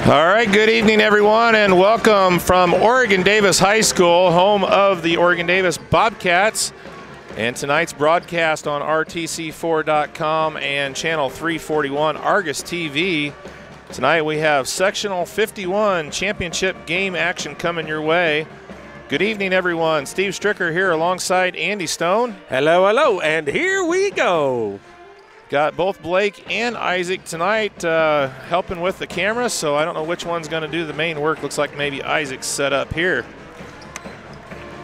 All right, good evening, everyone, and welcome from Oregon Davis High School, home of the Oregon Davis Bobcats. And tonight's broadcast on RTC4.com and Channel 341 Argos TV. Tonight we have Sectional 51 championship game action coming your way. Good evening, everyone. Steve Stricker here alongside Andy Stone. Hello, hello, and here we go. Got both Blake and Isaac tonight helping with the camera, so I don't know which one's going to do the main work. Looks like maybe Isaac's set up here.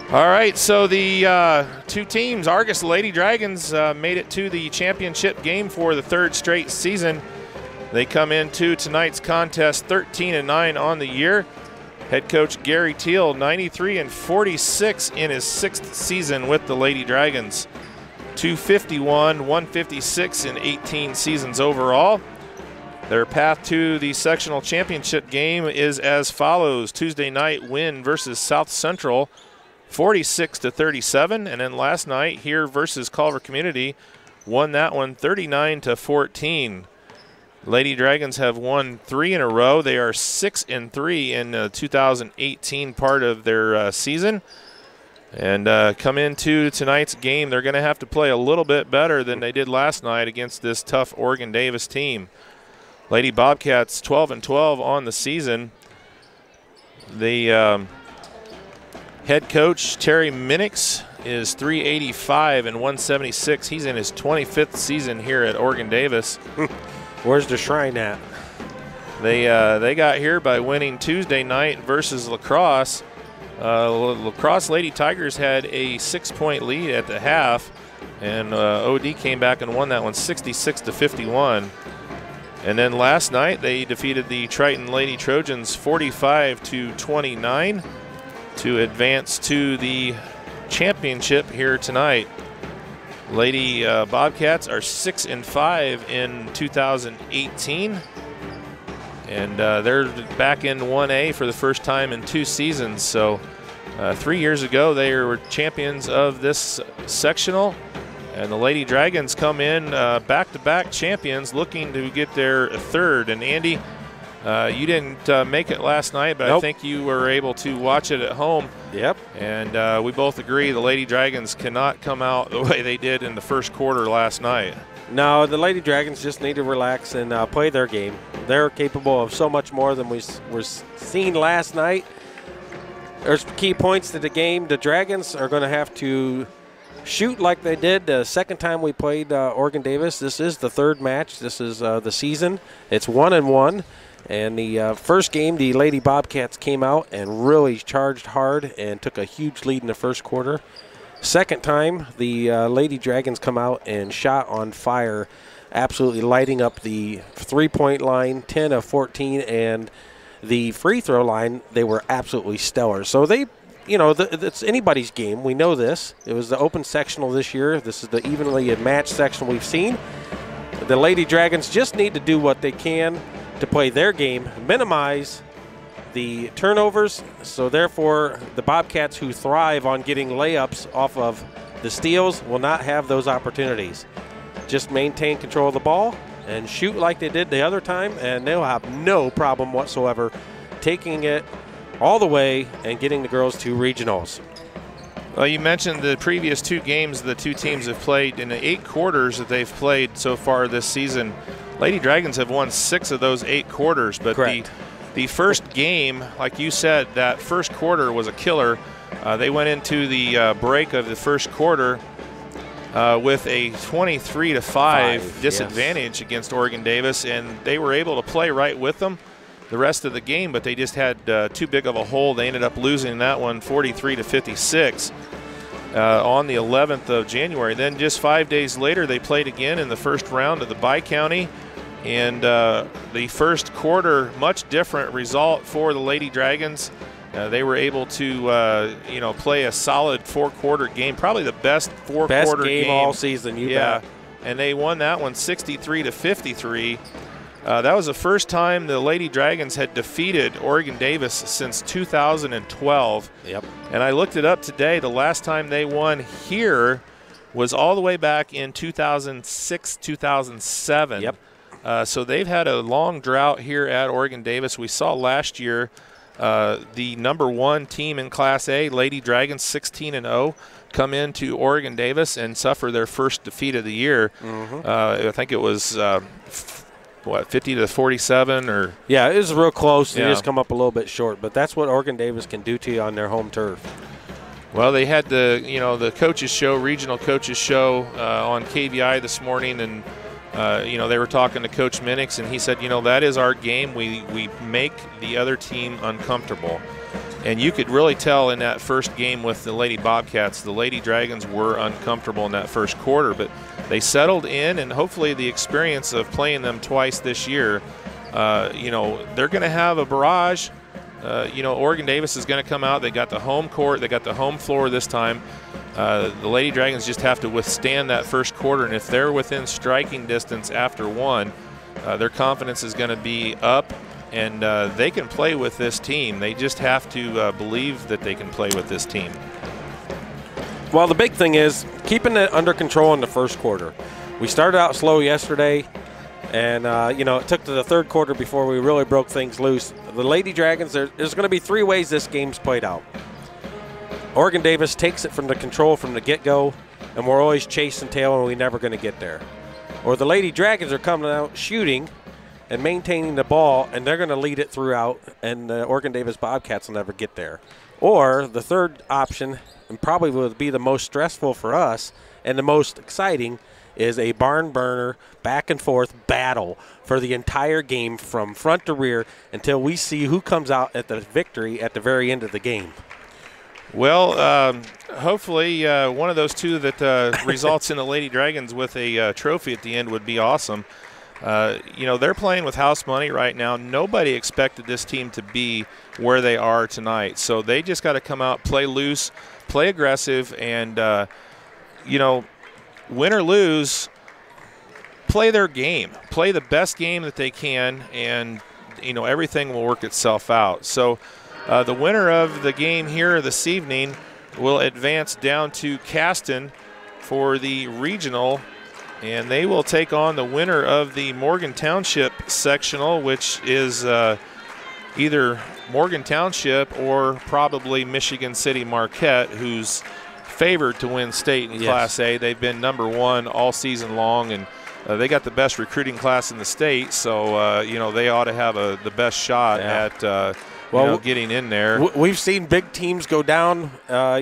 All right, so the two teams, Argos Lady Dragons, made it to the championship game for the third straight season. They come into tonight's contest 13-9 on the year. Head coach Gary Teal, 93-46 in his sixth season with the Lady Dragons. 251, 156 in 18 seasons overall. Their path to the sectional championship game is as follows. Tuesday night win versus South Central, 46-37, and then last night here versus Culver Community, won that one 39-14. Lady Dragons have won 3 in a row. They are 6-3 in the 2018 part of their season. And come into tonight's game, they're going to have to play a little bit better than they did last night against this tough Oregon Davis team. Lady Bobcats 12-12 on the season. The head coach, Terry Minnix, is 385 and 176. He's in his 25th season here at Oregon Davis. Where's the shrine at? They got here by winning Tuesday night versus La Crosse. La Crosse Lady Tigers had a 6-point lead at the half, and OD came back and won that one 66-51. And then last night they defeated the Triton Lady Trojans 45-29 to advance to the championship here tonight. Lady Bobcats are 6-5 in 2018. And they're back in 1A for the first time in 2 seasons. So 3 years ago, they were champions of this sectional. And the Lady Dragons come in back-to-back champions looking to get their third. And Andy, you didn't make it last night, but nope. I think you were able to watch it at home. Yep. And we both agree the Lady Dragons cannot come out the way they did in the first quarter last night. No, the Lady Dragons just need to relax and play their game. They're capable of so much more than we were seeing last night. There's key points to the game. The Dragons are going to have to shoot like they did the second time we played Oregon Davis. This is the third match. This is the season. It's 1-1. And the first game, the Lady Bobcats came out and really charged hard and took a huge lead in the first quarter. Second time, the Lady Dragons come out and shot on fire, absolutely lighting up the three-point line, 10 of 14, and the free throw line, they were absolutely stellar. So they, you know, it's anybody's game. We know this. It was the open sectional this year. This is the evenly matched section we've seen. The Lady Dragons just need to do what they can to play their game, minimize the turnovers, so therefore the Bobcats, who thrive on getting layups off of the steals, will not have those opportunities. Just maintain control of the ball and shoot like they did the other time, and they'll have no problem whatsoever taking it all the way and getting the girls to regionals. Well, you mentioned the previous 2 games the two teams have played. In the 8 quarters that they've played so far this season, Lady Dragons have won 6 of those 8 quarters, but correct. The first game, like you said, that first quarter was a killer. They went into the break of the first quarter with a 23-5 disadvantage against Oregon Davis, and they were able to play right with them the rest of the game, but they just had too big of a hole. They ended up losing that one 43-56 on the 11th of January. Then just 5 days later, they played again in the first round of the Bi-County. And the first quarter, much different result for the Lady Dragons. They were able to, play a solid 4-quarter game, probably the best 4-quarter game all season. You bet. And they won that one 63-53. That was the first time the Lady Dragons had defeated Oregon Davis since 2012. Yep. And I looked it up today. The last time they won here was all the way back in 2006, 2007. Yep. So they've had a long drought here at Oregon Davis. We saw last year the #1 team in Class A, Lady Dragons, 16-0, come into Oregon Davis and suffer their first defeat of the year. I think it was 50-47 or. Yeah, it was real close. Yeah. They just come up a little bit short, but that's what Oregon Davis can do to you on their home turf. Well, they had the coaches show, regional coaches show on KVI this morning, and they were talking to Coach Minix, and he said, that is our game. We make the other team uncomfortable. And you could really tell in that first game with the Lady Bobcats, the Lady Dragons were uncomfortable in that first quarter, but they settled in, and hopefully the experience of playing them twice this year, they're going to have a barrage. Oregon Davis is going to come out. They got the home court. They got the home floor this time. The Lady Dragons just have to withstand that first quarter, and if they're within striking distance after one, their confidence is going to be up, and they can play with this team. They just have to believe that they can play with this team. Well, the big thing is keeping it under control in the first quarter. We started out slow yesterday, and, it took to the third quarter before we really broke things loose. The Lady Dragons, there's going to be 3 ways this game's played out. Oregon Davis takes it from the control from the get-go, and we're always chasing tail, and we're never going to get there. Or the Lady Dragons are coming out shooting and maintaining the ball, and they're going to lead it throughout, and the Oregon Davis Bobcats will never get there. Or the third option, and probably would be the most stressful for us and the most exciting, is a barn burner, back and forth battle for the entire game from front to rear until we see who comes out at the victory at the very end of the game. Well, hopefully one of those two that results in the Lady Dragons with a trophy at the end would be awesome. They're playing with house money right now. Nobody expected this team to be where they are tonight. So they just got to come out, play loose, play aggressive, and, win or lose, play their game. Play the best game that they can, and, everything will work itself out. So the winner of the game here this evening will advance down to Caston for the regional, and they will take on the winner of the Morgan Township sectional, which is either Morgan Township or probably Michigan City Marquette, who's favored to win state in Class A. They've been #1 all season long, and they got the best recruiting class in the state, so they ought to have the best shot at getting in there. We've seen big teams go down.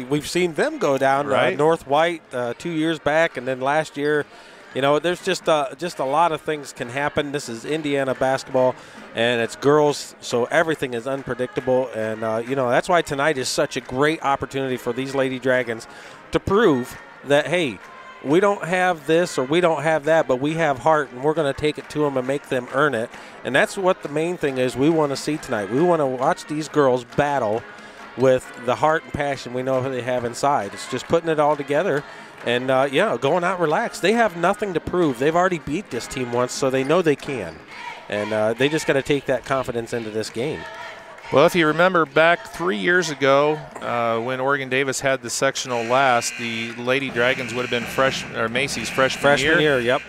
We've seen them go down. Right. North White 2 years back, and then last year. There's just a lot of things can happen. This is Indiana basketball, and it's girls, so everything is unpredictable. And, that's why tonight is such a great opportunity for these Lady Dragons to prove that, hey, we don't have this or we don't have that, but we have heart, and we're going to take it to them and make them earn it. And that's what the main thing is we want to see tonight. We want to watch these girls battle with the heart and passion we know they have inside. It's just putting it all together and, going out relaxed. They have nothing to prove. They've already beat this team once, so they know they can. And they just got to take that confidence into this game. Well, if you remember back 3 years ago when Oregon Davis had the sectional last, the Lady Dragons would have been Macy's freshman year. Yep.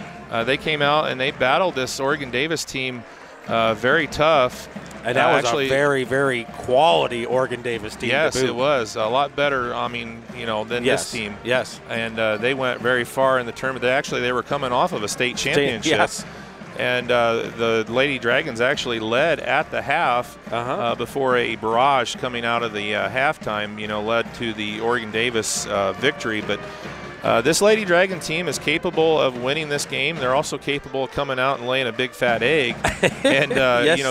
They came out and they battled this Oregon Davis team very tough. And that was a very, very quality Oregon Davis team. Yes, it was. A lot better, than this team. Yes. And they went very far in the tournament. They were coming off of a state championship. Yes. And the Lady Dragons actually led at the half before a barrage coming out of the halftime, led to the Oregon Davis victory. But this Lady Dragon team is capable of winning this game. They're also capable of coming out and laying a big fat egg and,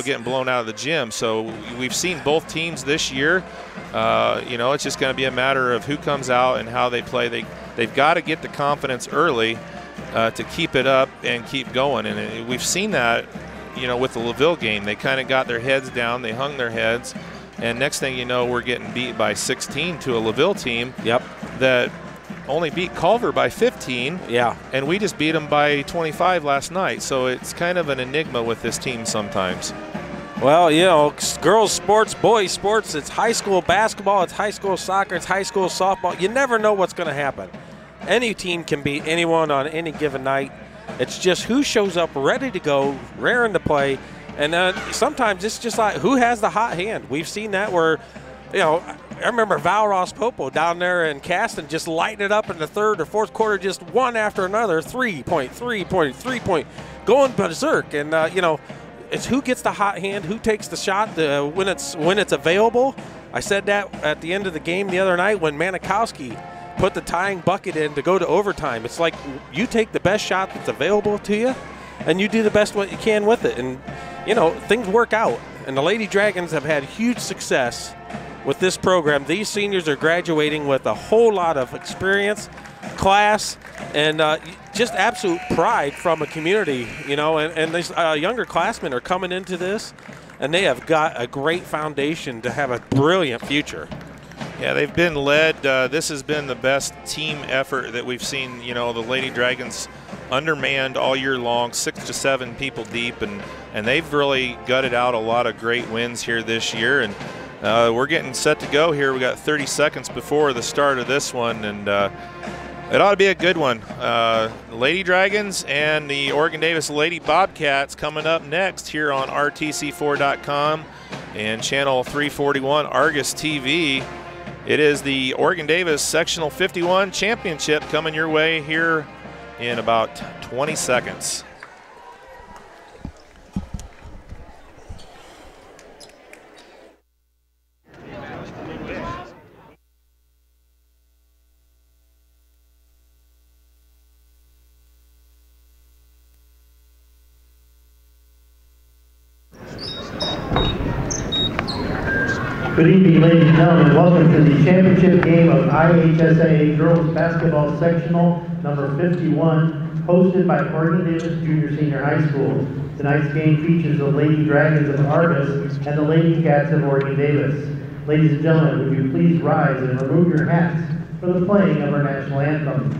getting blown out of the gym. So we've seen both teams this year. It's just going to be a matter of who comes out and how they play. They've got to get the confidence early to keep it up and keep going. And we've seen that, with the LaVille game. They kind of got their heads down. They hung their heads. And next thing you know, we're getting beat by 16 to a LaVille team that only beat Culver by 15. Yeah. And we just beat them by 25 last night. So it's kind of an enigma with this team sometimes. Well, girls sports, boys sports, it's high school basketball, it's high school soccer, it's high school softball. You never know what's going to happen. Any team can beat anyone on any given night. It's just who shows up ready to go, raring to play. And sometimes it's just like who has the hot hand. We've seen that where, you know, I remember Val Ross Popo down there in Caston just lighting it up in the third or fourth quarter, just one after another, 3-point, 3-point, 3-point, going berserk. And, you know, it's who gets the hot hand, who takes the shot when it's available. I said that at the end of the game the other night when Manikowski put the tying bucket in to go to overtime. It's like you take the best shot that's available to you, and you do the best what you can with it. And, you know, things work out. And the Lady Dragons have had huge success with this program. These seniors are graduating with a whole lot of experience, class, and just absolute pride from a community, you know, and these younger classmen are coming into this, and they have got a great foundation to have a brilliant future. Yeah, they've been led. This has been the best team effort that we've seen. You know, the Lady Dragons undermanned all year long, 6 to 7 people deep, and they've really gutted out a lot of great wins here this year. And we're getting set to go here. We got 30 seconds before the start of this one, and it ought to be a good one. Lady Dragons and the Oregon Davis Lady Bobcats coming up next here on RTC4.com and channel 341 Argos TV. It is the Oregon Davis Sectional 51 Championship coming your way here in about 20 seconds. Good evening, ladies and gentlemen. Welcome to the championship game of IHSAA Girls Basketball Sectional number 51, hosted by Oregon Davis Junior Senior High School. Tonight's game features the Lady Dragons of Argos and the Lady Cats of Oregon Davis. Ladies and gentlemen, would you please rise and remove your hats for the playing of our national anthem.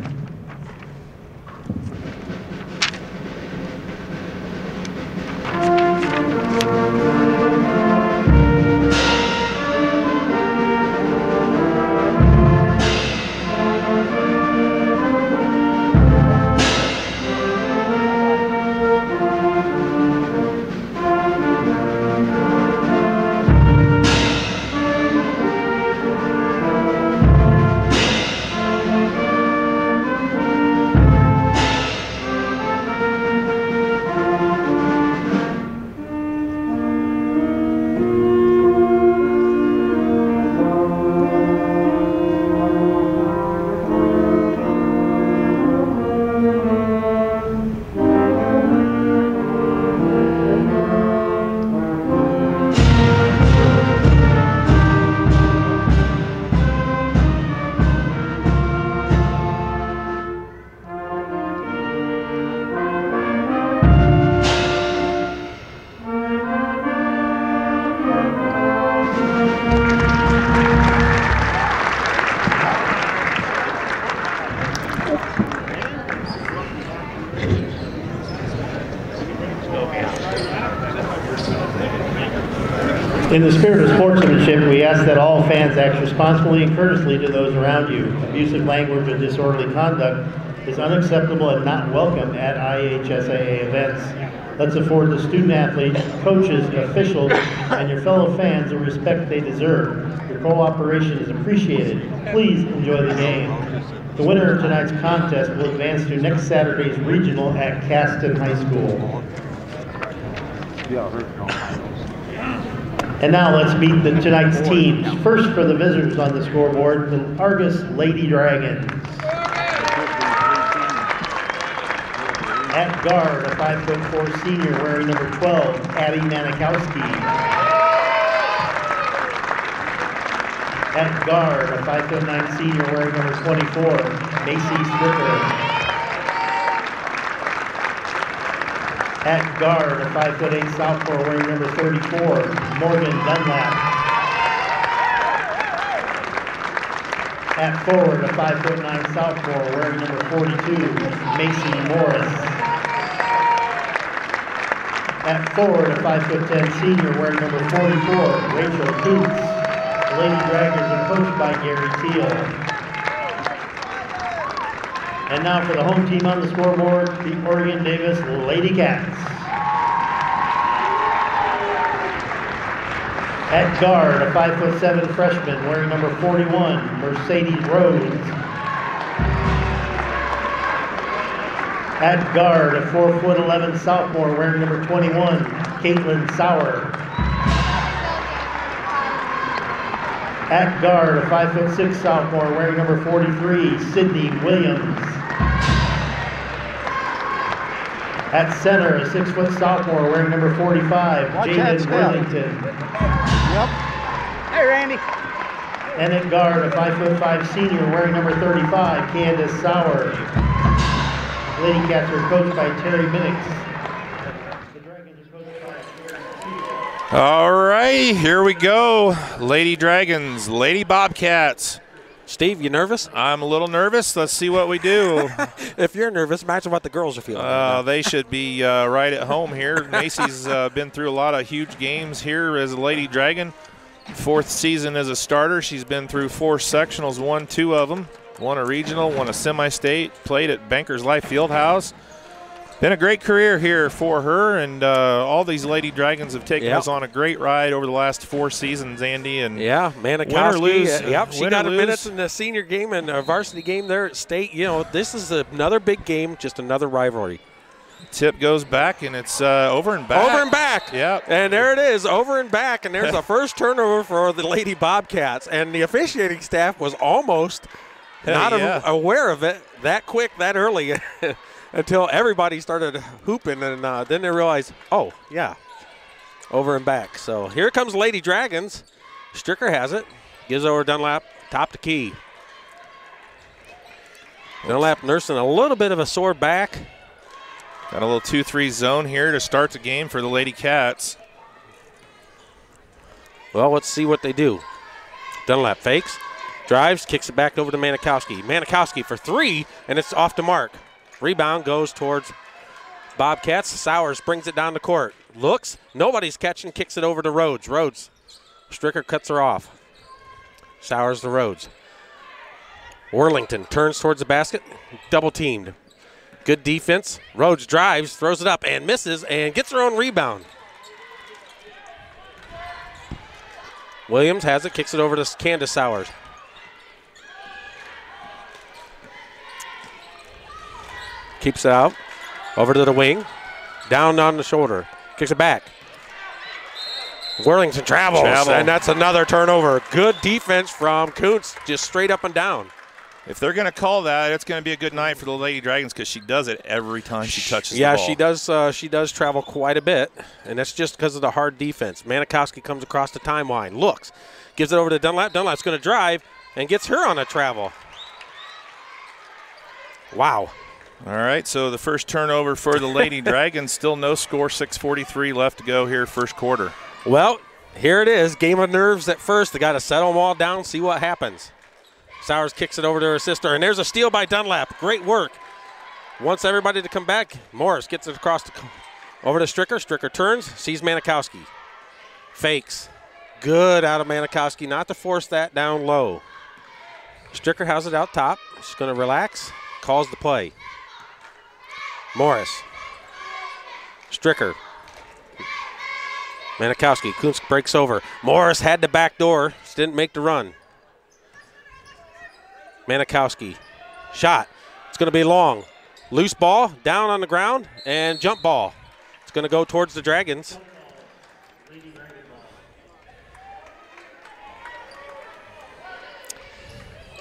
In the spirit of sportsmanship, we ask that all fans act responsibly and courteously to those around you. Abusive language or disorderly conduct is unacceptable and not welcome at IHSAA events. Let's afford the student athletes, coaches, officials, and your fellow fans the respect they deserve. Your cooperation is appreciated. Please enjoy the game. The winner of tonight's contest will advance to next Saturday's regional at Caston High School. And now let's meet tonight's teams. First for the visitors on the scoreboard, the Argos Lady Dragons. At guard, a 5'4" senior wearing number 12, Addie Manikowski. At guard, a 5'9" senior wearing number 24, Macy Stricker. At guard, a 5'8" sophomore wearing number 34, Morgan Dunlap. At forward, a 5'9" sophomore wearing number 42, Macy Morris. At forward, a 5'10" senior wearing number 44, Rachel Coots. The Lady Dragons are coached by Gary Teal. And now for the home team on the scoreboard, the Oregon Davis Lady Cats. At guard, a 5'7" freshman wearing number 41, Mercedes Rhodes. At guard, a 4'11" sophomore wearing number 21, Caitlin Sauer. At guard, a 5'6" sophomore wearing number 43, Sydney Williams. At center, a 6' sophomore wearing number 45, Jaden Worthington. Yep. Hey, Randy. And at guard, a 5'5" senior wearing number 35, Candace Sauer. Lady Cats are coached by Terry Minix. All right, here we go. Lady Dragons, Lady Bobcats. Steve, you nervous? I'm a little nervous. Let's see what we do. If you're nervous, imagine what the girls are feeling. They should be right at home here. Macy's been through a lot of huge games here as a Lady Dragon. 4th season as a starter. She's been through 4 sectionals, won 2 of them. Won a regional, won a semi-state, played at Bankers Life Fieldhouse. Been a great career here for her, and all these Lady Dragons have taken us on a great ride over the last 4 seasons, Andy. And yeah, Manikowski. Win or lose. Yep, she got a minute in the senior game and a varsity game there at state. You know, this is another big game, just another rivalry. Tip goes back, and it's over and back. Over and back. Yeah. And there it is, over and back. And there's the first turnover for the Lady Bobcats. And the officiating staff was almost not aware of it that quick, that early, until everybody started hooping. And then they realized, oh, yeah, over and back. So here comes Lady Dragons. Stricker has it. Gives over Dunlap, top to key. Dunlap nursing a little bit of a sore back. Got a little 2-3 zone here to start the game for the Lady Cats. Well, let's see what they do. Dunlap fakes, drives, kicks it back over to Manikowski. Manikowski for 3, and it's off the mark. Rebound goes towards Bobcats. Sowers brings it down the court. Looks, nobody's catching, kicks it over to Rhodes. Rhodes, Stricker cuts her off. Sowers to Rhodes. Worthington turns towards the basket, double teamed. Good defense. Rhodes drives, throws it up, and misses, and gets her own rebound. Williams has it, kicks it over to Candace Sowers. Keeps it out. Over to the wing. Down on the shoulder. Kicks it back. Worthington travels, and that's another turnover. Good defense from Kuntz, just straight up and down. If they're going to call that, it's going to be a good night for the Lady Dragons because she does it every time she touches the ball. Yeah, she does travel quite a bit, and that's just because of the hard defense. Manikowski comes across the timeline, looks, gives it over to Dunlap. Dunlap's going to drive and gets her on a travel. Wow. All right, so the first turnover for the Lady Dragons. Still no score, 6:43 left to go here, first quarter. Well, here it is. Game of nerves at first. They got to settle them all down, see what happens. Sowers kicks it over to her sister, and there's a steal by Dunlap. Great work. Wants everybody to come back. Morris gets it across over to Stricker. Stricker turns, sees Manikowski. Fakes. Good out of Manikowski, not to force that down low. Stricker has it out top. She's going to relax, calls the play. Morris. Stricker. Manikowski. Kuntz breaks over. Morris had the back door. Just didn't make the run. Manikowski. Shot. It's going to be long. Loose ball. Down on the ground. And jump ball. It's going to go towards the Dragons.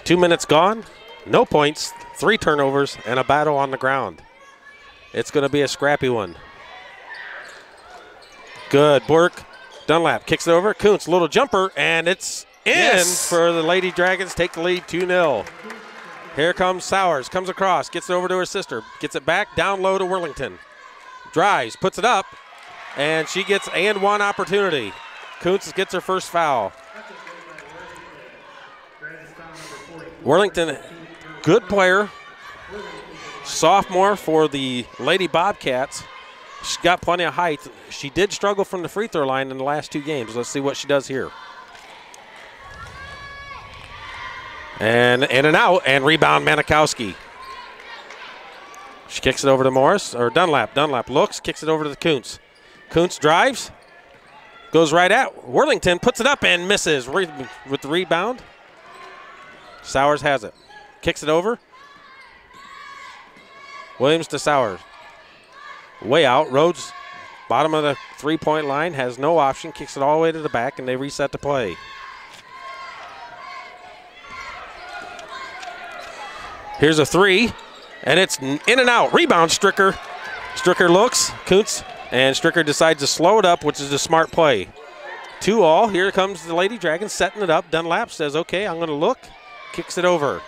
Two minutes gone. No points. 3 turnovers. And a battle on the ground. It's going to be a scrappy one. Good work. Dunlap kicks it over. Kuntz, little jumper, and it's in for the Lady Dragons. Take the lead 2-0. Here comes Sowers. Comes across. Gets it over to her sister. Gets it back down low to Worthington. Drives. Puts it up. And she gets and one opportunity. Kuntz gets her first foul. Worthington, good player. Sophomore for the Lady Bobcats. She's got plenty of height. She did struggle from the free throw line in the last 2 games. Let's see what she does here. And in and out, and rebound Manikowski. She kicks it over to Morris, or Dunlap. Dunlap looks, kicks it over to the Kuntz. Kuntz drives, goes right at Worthington, puts it up and misses with the rebound. Sowers has it. Kicks it over. Williams to Sowers. Way out. Rhodes, bottom of the three-point line, has no option. Kicks it all the way to the back, and they reset the play. Here's a three, and it's in and out. Rebound, Stricker. Stricker looks, Kuntz, and Stricker decides to slow it up, which is a smart play. 2-all. Here comes the Lady Dragons setting it up. Dunlap says, okay, I'm going to look. Kicks it over.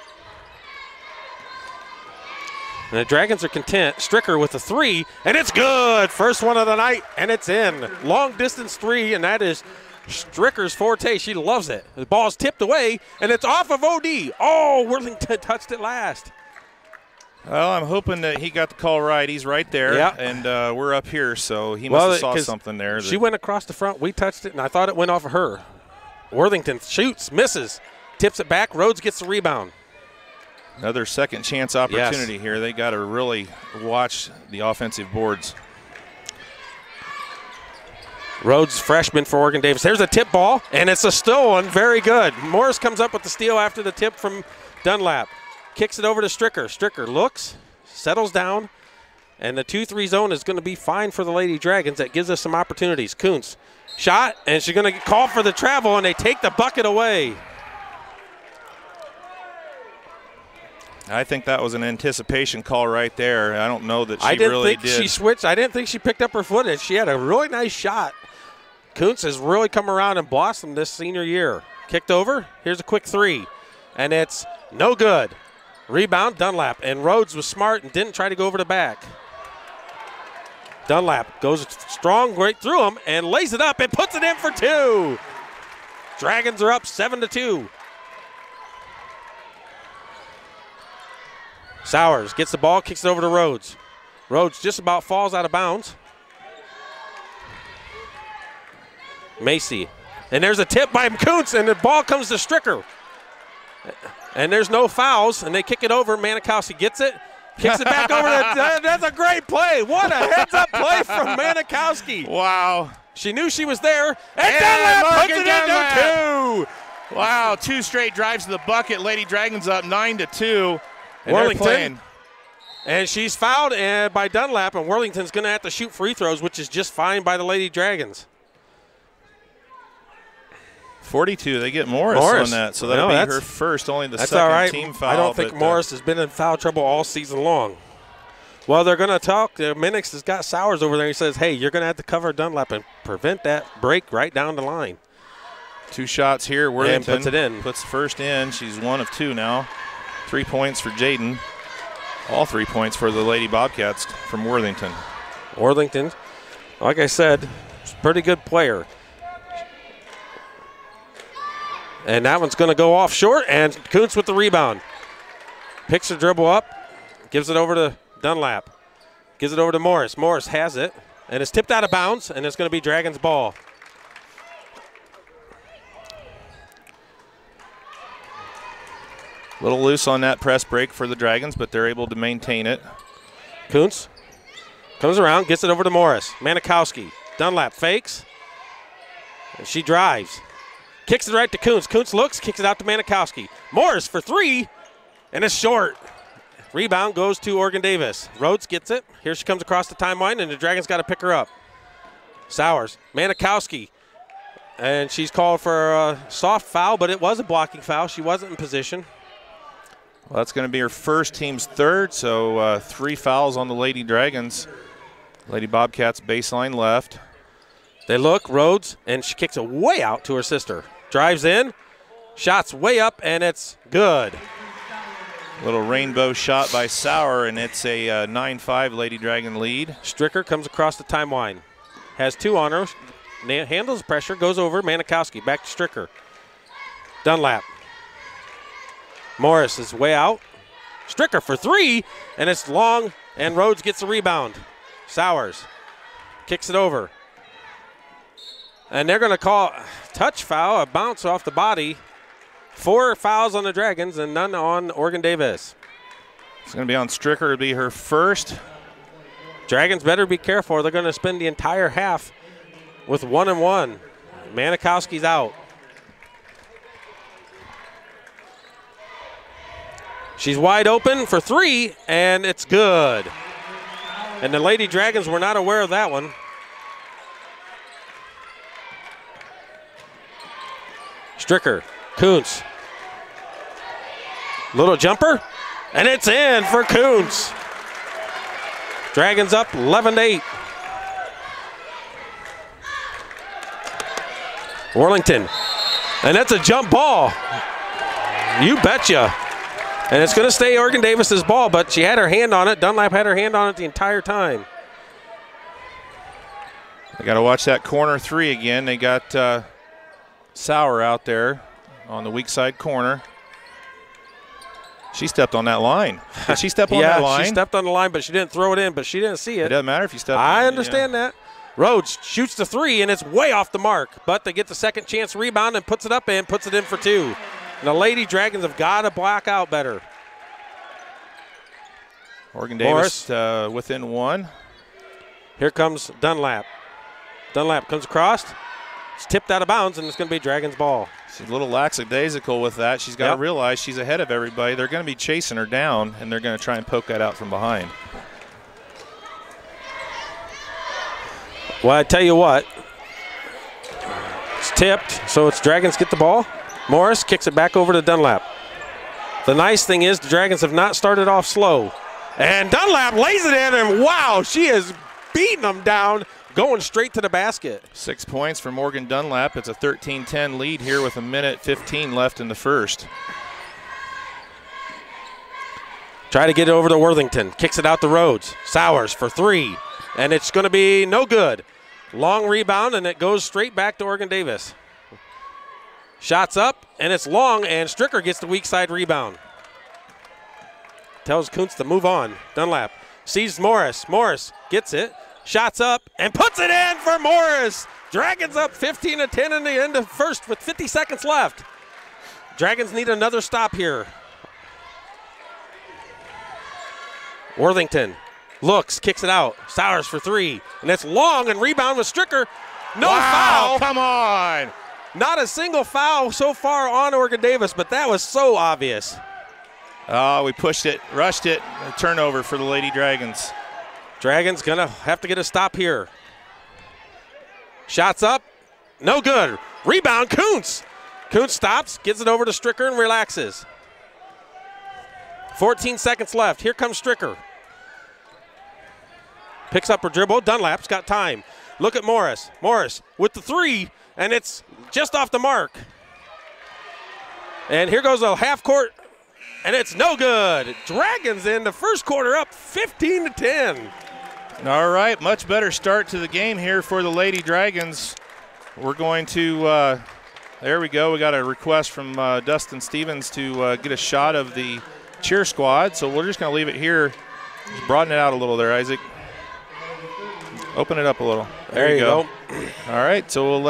And the Dragons are content. Stricker with a three, and it's good. First one of the night, and it's in. Long distance three, and that is Stricker's forte. She loves it. The ball's tipped away, and it's off of OD. Oh, Worthington touched it last. Well, I'm hoping that he got the call right. He's right there, yep. And we're up here, so he must have saw something there. She went across the front. We touched it, and I thought it went off of her. Worthington shoots, misses, tips it back. Rhodes gets the rebound. Another second chance opportunity here. They got to really watch the offensive boards. Rhodes, freshman for Oregon Davis. There's a tip ball, and it's a stolen. Very good. Morris comes up with the steal after the tip from Dunlap. Kicks it over to Stricker. Stricker looks, settles down, and the 2-3 zone is going to be fine for the Lady Dragons. That gives us some opportunities. Kuntz, shot, and she's going to call for the travel, and they take the bucket away. I think that was an anticipation call right there. I don't know that she really did. I didn't think she switched. I didn't think she picked up her footage. She had a really nice shot. Kuntz has really come around and blossomed this senior year. Kicked over. Here's a quick three, and it's no good. Rebound, Dunlap, and Rhodes was smart and didn't try to go over the back. Dunlap goes strong right through him and lays it up and puts it in for two. Dragons are up 7-2. Sowers gets the ball, kicks it over to Rhodes. Rhodes just about falls out of bounds. Macy. And there's a tip by Kuntz, and the ball comes to Stricker. And there's no fouls, and they kick it over. Manikowski gets it, kicks it back over. That's a great play. What a heads-up play from Manikowski. Wow. She knew she was there, and Dunlap puts it into two. Wow, 2 straight drives to the bucket. Lady Dragons up 9-2. And Worthington, and she's fouled by Dunlap, and Worthington's going to have to shoot free throws, which is just fine by the Lady Dragons. 42, they get Morris on that, so that'll be her first, only the second team foul. I don't think Morris has been in foul trouble all season long. Well, they're going to talk. Minix has got Sowers over there. He says, hey, you're going to have to cover Dunlap and prevent that break right down the line. 2 shots here. Worthington puts it in. Puts the first in. She's 1 of 2 now. 3 points for Jaden. All 3 points for the Lady Bobcats from Worthington. Worthington, like I said, is a pretty good player. And that one's going to go off short, and Kuntz with the rebound. Picks the dribble up, gives it over to Dunlap. Gives it over to Morris. Morris has it, and it's tipped out of bounds, and it's going to be Dragons ball. A little loose on that press break for the Dragons, but they're able to maintain it. Kuntz comes around, gets it over to Morris. Manikowski. Dunlap fakes, and she drives. Kicks it right to Kuntz. Kuntz looks, kicks it out to Manikowski. Morris for 3, and it's short. Rebound goes to Oregon Davis. Rhodes gets it. Here she comes across the timeline, and the Dragons got to pick her up. Sowers. Manikowski. And she's called for a soft foul, but it was a blocking foul. She wasn't in position. Well, that's going to be her first, team's third, so 3 fouls on the Lady Dragons. Lady Bobcats baseline left. They look, Rhodes, and she kicks it way out to her sister. Drives in, shots way up, and it's good. Little rainbow shot by Sauer, and it's a 9-5 Lady Dragon lead. Stricker comes across the timeline. Has 2 on her. Handles pressure, goes over. Manikowski back to Stricker. Dunlap. Morris is way out. Stricker for 3, and it's long, and Rhodes gets the rebound. Sowers kicks it over. And they're going to call a touch foul, a bounce off the body. 4 fouls on the Dragons and none on Oregon Davis. It's going to be on Stricker. It'll be her first. Dragons better be careful. They're going to spend the entire half with 1-1. Manikowski's out. She's wide open for 3, and it's good. And the Lady Dragons were not aware of that one. Stricker, Kuntz. Little jumper, and it's in for Kuntz. Dragons up 11-8. Worthington, and that's a jump ball. You betcha. And it's going to stay Oregon Davis's ball, but she had her hand on it. Dunlap had her hand on it the entire time. They got to watch that corner 3 again. They got Sauer out there on the weak side corner. She stepped on that line. Did she step on that line? Yeah, she stepped on the line, but she didn't throw it in, but she didn't see it. It doesn't matter if you step on it. I understand that. Rhodes shoots the 3, and it's way off the mark, but they get the second chance rebound and puts it up and puts it in for 2. And the Lady Dragons have got to block out better. Oregon Davis within 1. Here comes Dunlap. Dunlap comes across. It's tipped out of bounds, and it's going to be Dragons' ball. She's a little lackadaisical with that. She's got to realize she's ahead of everybody. They're going to be chasing her down, and they're going to try and poke that out from behind. Well, I tell you what. It's tipped, so it's Dragons get the ball. Morris kicks it back over to Dunlap. The nice thing is the Dragons have not started off slow. And Dunlap lays it in, and wow, she is beating them down, going straight to the basket. 6 points for Morgan Dunlap. It's a 13-10 lead here with 1:15 left in the first. Try to get it over to Worthington. Kicks it out the Rhodes. Sowers for 3, and it's going to be no good. Long rebound, and it goes straight back to Oregon Davis. Shots up, and it's long, and Stricker gets the weak side rebound. Tells Kuntz to move on. Dunlap sees Morris. Morris gets it, shots up, and puts it in for Morris. Dragons up 15-10 in the end of first with 50 seconds left. Dragons need another stop here. Worthington looks, kicks it out. Sowers for 3, and it's long, and rebound with Stricker. No foul. Come on. Not a single foul so far on Oregon Davis, but that was so obvious. Oh, we pushed it, rushed it. A turnover for the Lady Dragons. Dragons gonna have to get a stop here. Shots up, no good. Rebound, Kuntz. Kuntz stops, gets it over to Stricker and relaxes. 14 seconds left. Here comes Stricker. Picks up her dribble. Dunlap's got time. Look at Morris. Morris with the 3, and it's just off the mark. And here goes a half court. And it's no good. Dragons in the first quarter up 15-10. All right, much better start to the game here for the Lady Dragons. We're going to, there we go. We got a request from Dustin Stevens to get a shot of the cheer squad. So we're just going to leave it here. Just broaden it out a little there, Isaac. Open it up a little. There you go. All right, so we'll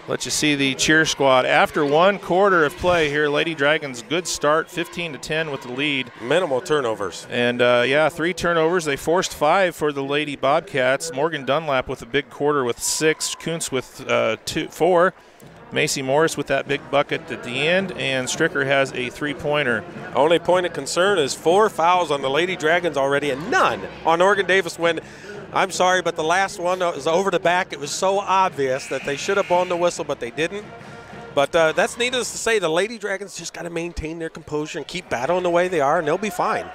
let you see the cheer squad. After 1 quarter of play here, Lady Dragons, good start, 15-10 with the lead. Minimal turnovers. And, 3 turnovers. They forced 5 for the Lady Bobcats. Morgan Dunlap with a big quarter with 6. Kuntz with 4. Macy Morris with that big bucket at the end. And Stricker has a 3-pointer. Only point of concern is 4 fouls on the Lady Dragons already and none on Oregon Davis when – I'm sorry, but the last one was over the back. It was so obvious that they should have blown the whistle, but they didn't. But that's needless to say. The Lady Dragons just got to maintain their composure and keep battling the way they are, and they'll be fine.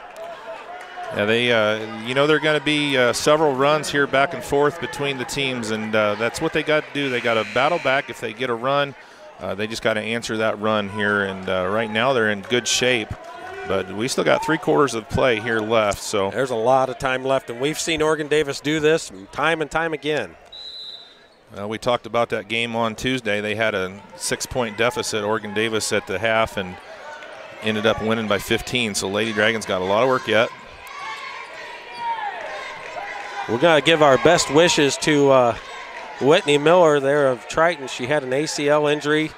Yeah, they, they're going to be several runs here back and forth between the teams, and that's what they got to do. They got to battle back. If they get a run, they just got to answer that run here. And right now they're in good shape. But we still got 3 quarters of play here left. So there's a lot of time left, and we've seen Oregon Davis do this time and time again. We talked about that game on Tuesday. They had a 6-point deficit, Oregon Davis, at the half, and ended up winning by 15. So Lady Dragons got a lot of work yet. We're going to give our best wishes to Whitney Miller there of Triton. She had an ACL injury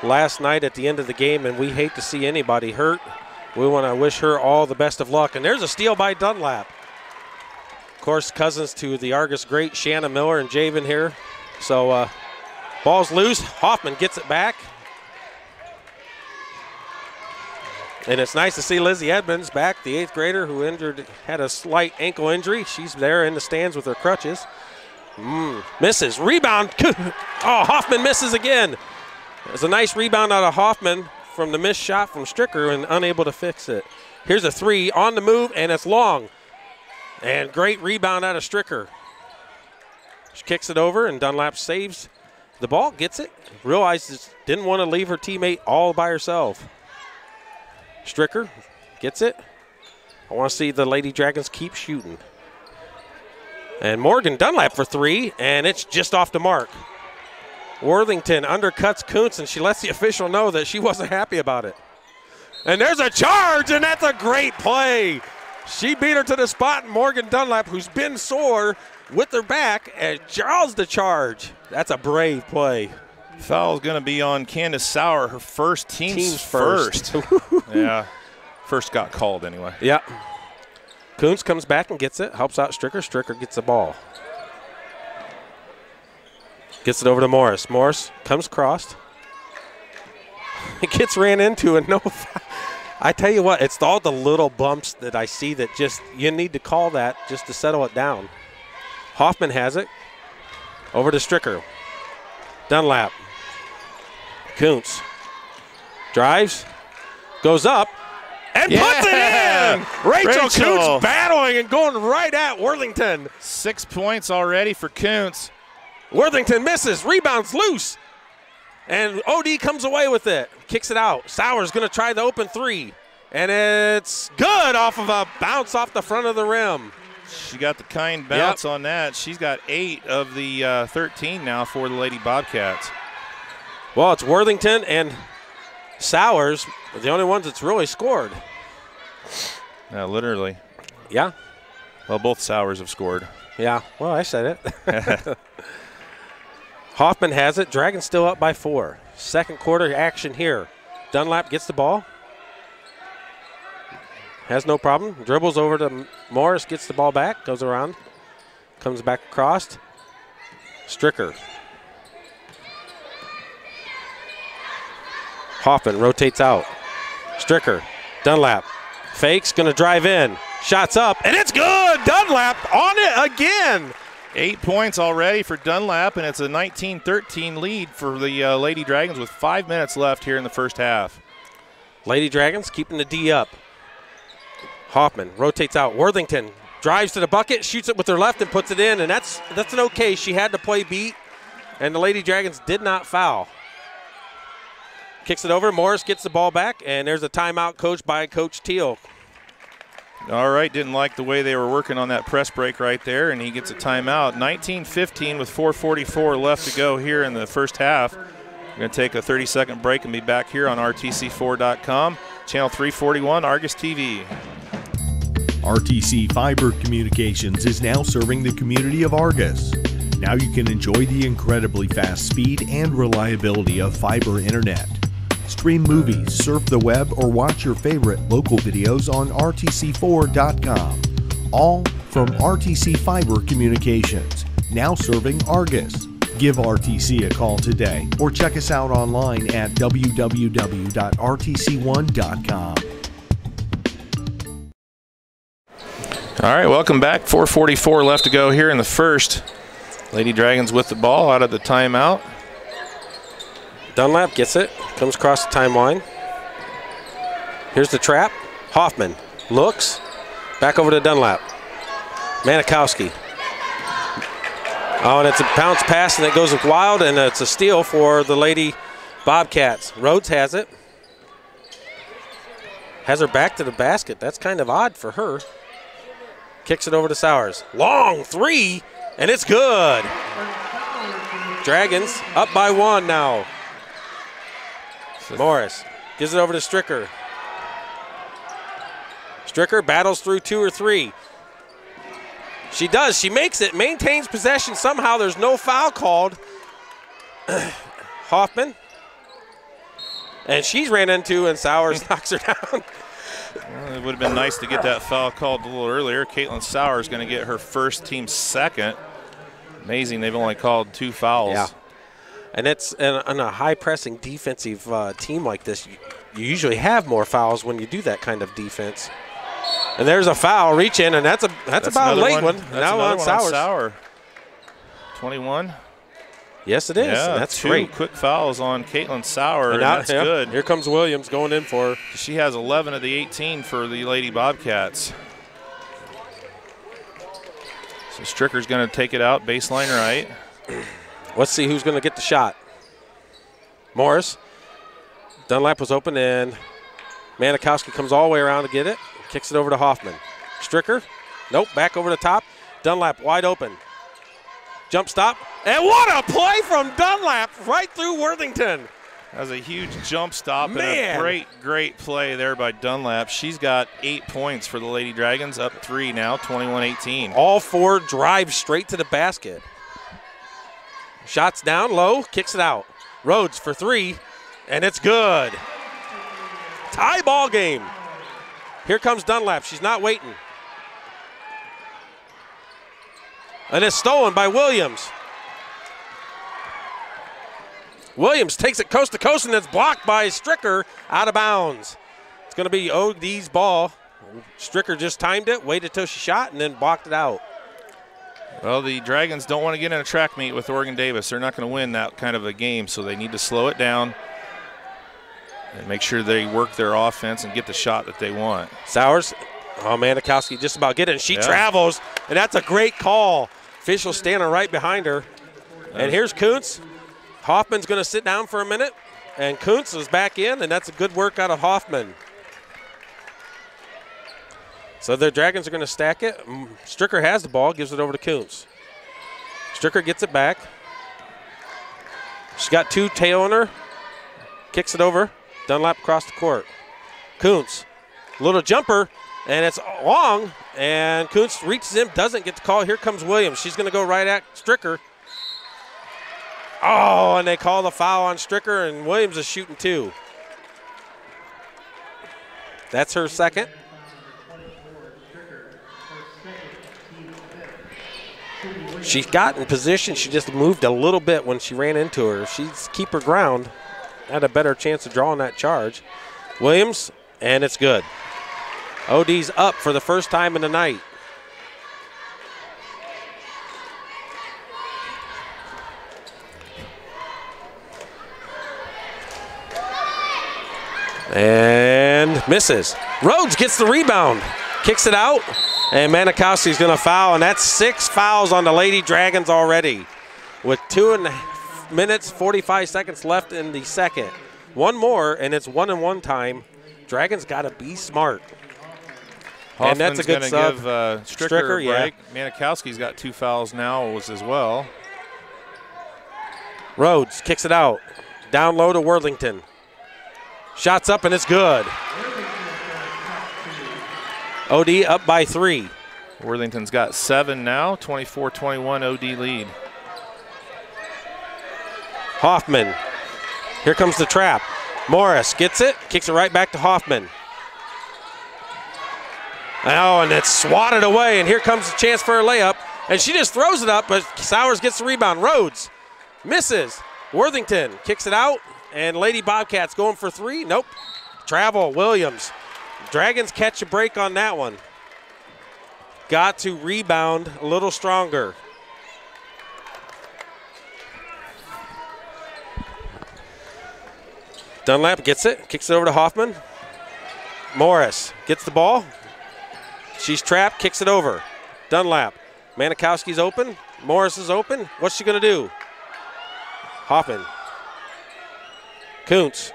last night at the end of the game, and we hate to see anybody hurt. We want to wish her all the best of luck. And there's a steal by Dunlap. Of course, cousins to the Argos great Shanna Miller and Javen here. So ball's loose. Hoffman gets it back. And it's nice to see Lizzie Edmonds back, the 8th grader who had a slight ankle injury. She's there in the stands with her crutches. Misses. Rebound. Oh, Hoffman misses again. It's a nice rebound out of Hoffman from the missed shot from Stricker and unable to fix it. Here's a 3 on the move, and it's long. And great rebound out of Stricker. She kicks it over, and Dunlap saves the ball, gets it, realizes didn't want to leave her teammate all by herself. Stricker gets it. I want to see the Lady Dragons keep shooting. And Morgan Dunlap for 3, and it's just off the mark. Worthington undercuts Kuntz, and she lets the official know that she wasn't happy about it. And there's a charge, and that's a great play. She beat her to the spot, and Morgan Dunlap, who's been sore with her back, and draws the charge. That's a brave play. Foul is going to be on Candace Sauer, her first, team's first. Yeah, first got called anyway. Yeah. Kuntz comes back and gets it, helps out Stricker. Stricker gets the ball. Gets it over to Morris. Morris comes crossed. It gets ran into and no foul. I tell you what, it's all the little bumps that I see that just, you need to call that just to settle it down. Hoffman has it. Over to Stricker. Dunlap. Kuntz drives, goes up, and puts it in! Rachel Kuntz battling and going right at Worthington. 6 points already for Kuntz. Worthington misses, rebounds loose, and OD comes away with it. Kicks it out. Sauer's going to try the open 3, and it's good off of a bounce off the front of the rim. She got the kind bounce on that. She's got 8 of the 13 now for the Lady Bobcats. Well, it's Worthington and Sauers, the only ones that's really scored. Yeah, literally. Yeah. Well, both Sauers have scored. Yeah, well, I said it. Hoffman has it. Dragons still up by 4. Second quarter action here. Dunlap gets the ball. Has no problem. Dribbles over to Morris, gets the ball back, goes around, comes back across. Stricker. Hoffman rotates out. Stricker. Dunlap. Fakes, going to drive in. Shots up, and it's good! Dunlap on it again! 8 points already for Dunlap, and it's a 19-13 lead for the Lady Dragons with 5 minutes left here in the first half. Lady Dragons keeping the D up. Hoffman rotates out. Worthington drives to the bucket, shoots it with her left and puts it in, and that's an okay. She had to play beat, and the Lady Dragons did not foul. Kicks it over. Morris gets the ball back, and there's a timeout coached by Coach Teal. All right, didn't like the way they were working on that press break right there, and he gets a timeout. 19-15 with 4:44 left to go here in the first half. We're going to take a 30-second break and be back here on RTC4.com, channel 341, Argos TV. RTC Fiber Communications is now serving the community of Argos. Now you can enjoy the incredibly fast speed and reliability of fiber internet. Stream movies, surf the web, or watch your favorite local videos on RTC4.com. All from RTC Fiber Communications, now serving Argos. Give RTC a call today or check us out online at www.rtc1.com. All right, welcome back. 4:44 left to go here in the first. Lady Dragons with the ball out of the timeout. Dunlap gets it, comes across the timeline. Here's the trap. Hoffman looks, back over to Dunlap. Manikowski. Oh, and it's a bounce pass, and it goes wild, and it's a steal for the Lady Bobcats. Rhodes has it. Has her back to the basket. That's kind of odd for her. Kicks it over to Sauers. Long 3, and it's good. Dragons up by 1 now. Morris gives it over to Stricker. Stricker battles through 2 or 3. She does. She makes it, maintains possession. Somehow there's no foul called. Hoffman. And she's ran into, and Sauers knocks her down. Well, it would have been nice to get that foul called a little earlier. Caitlin Sauer is going to get her first, team second. Amazing, they've only called 2 fouls. Yeah. And it's in a high-pressing defensive team like this, you usually have more fouls when you do that kind of defense. And there's a foul, reach in, and that's about a late one. That's now on Sauer. 21. Yes, it is. Yeah, that's 2 great. quick fouls on Caitlin Sauer, and now, that's good. Here comes Williams going in for her. She has 11 of the 18 for the Lady Bobcats. So Stricker's going to take it out, baseline right. Let's see who's going to get the shot. Morris. Dunlap was open, and Manikowski comes all the way around to get it. Kicks it over to Hoffman. Stricker. Nope, back over the top. Dunlap wide open. Jump stop. And what a play from Dunlap right through Worthington. That was a huge jump stop. Man. And a great play there by Dunlap. She's got 8 points for the Lady Dragons, up 3 now, 21-18. All 4 drive straight to the basket. Shots down low, kicks it out. Rhodes for 3, and it's good. Tie ball game. Here comes Dunlap. She's not waiting. And it's stolen by Williams. Williams takes it coast to coast, and it's blocked by Stricker out of bounds. It's going to be OD's ball. Stricker just timed it, waited till she shot, and then blocked it out. Well, the Dragons don't want to get in a track meet with Oregon Davis. They're not going to win that kind of a game, so they need to slow it down and make sure they work their offense and get the shot that they want. Sowers, oh, Manikowski just about get it, and she travels, and that's a great call. Official standing right behind her. And here's Kuntz. Hoffman's going to sit down for a minute, and Kuntz is back in, and that's a good work out of Hoffman. So the Dragons are going to stack it. Stricker has the ball, gives it over to Kuntz. Stricker gets it back. She's got 2 tail on her. Kicks it over. Dunlap across the court. Kuntz, little jumper, and it's long, and Kuntz reaches him, doesn't get the call. Here comes Williams. She's going to go right at Stricker. Oh, and they call the foul on Stricker, and Williams is shooting 2. That's her second. She got in position. She just moved a little bit when she ran into her. She's keep her ground. Had a better chance of drawing that charge. Williams, and it's good. OD's up for the first time in the night. And misses. Rhodes gets the rebound. Kicks it out. And Manikowski's going to foul, and that's 6 fouls on the Lady Dragons already with 2 minutes, 45 seconds left in the second. One more, and it's 1-and-1 time. Dragons got to be smart. Hoffman's and that's a good sub. Give Stricker a break. Yeah. Manikowski's got 2 fouls now as well. Rhodes kicks it out. Down low to Worthington. Shots up, and it's good. OD up by 3. Worthington's got 7 now, 24-21 OD lead. Hoffman. Here comes the trap. Morris gets it, kicks it right back to Hoffman. Oh, and it's swatted away, and here comes the chance for a layup. And she just throws it up, but Sowers gets the rebound. Rhodes misses. Worthington kicks it out, and Lady Bobcats going for 3. Nope. Travel, Williams. Dragons catch a break on that one. Got to rebound a little stronger. Dunlap gets it, kicks it over to Hoffman. Morris gets the ball. She's trapped, kicks it over. Dunlap. Manikowski's open. Morris is open. What's she going to do? Hoffman. Kuntz.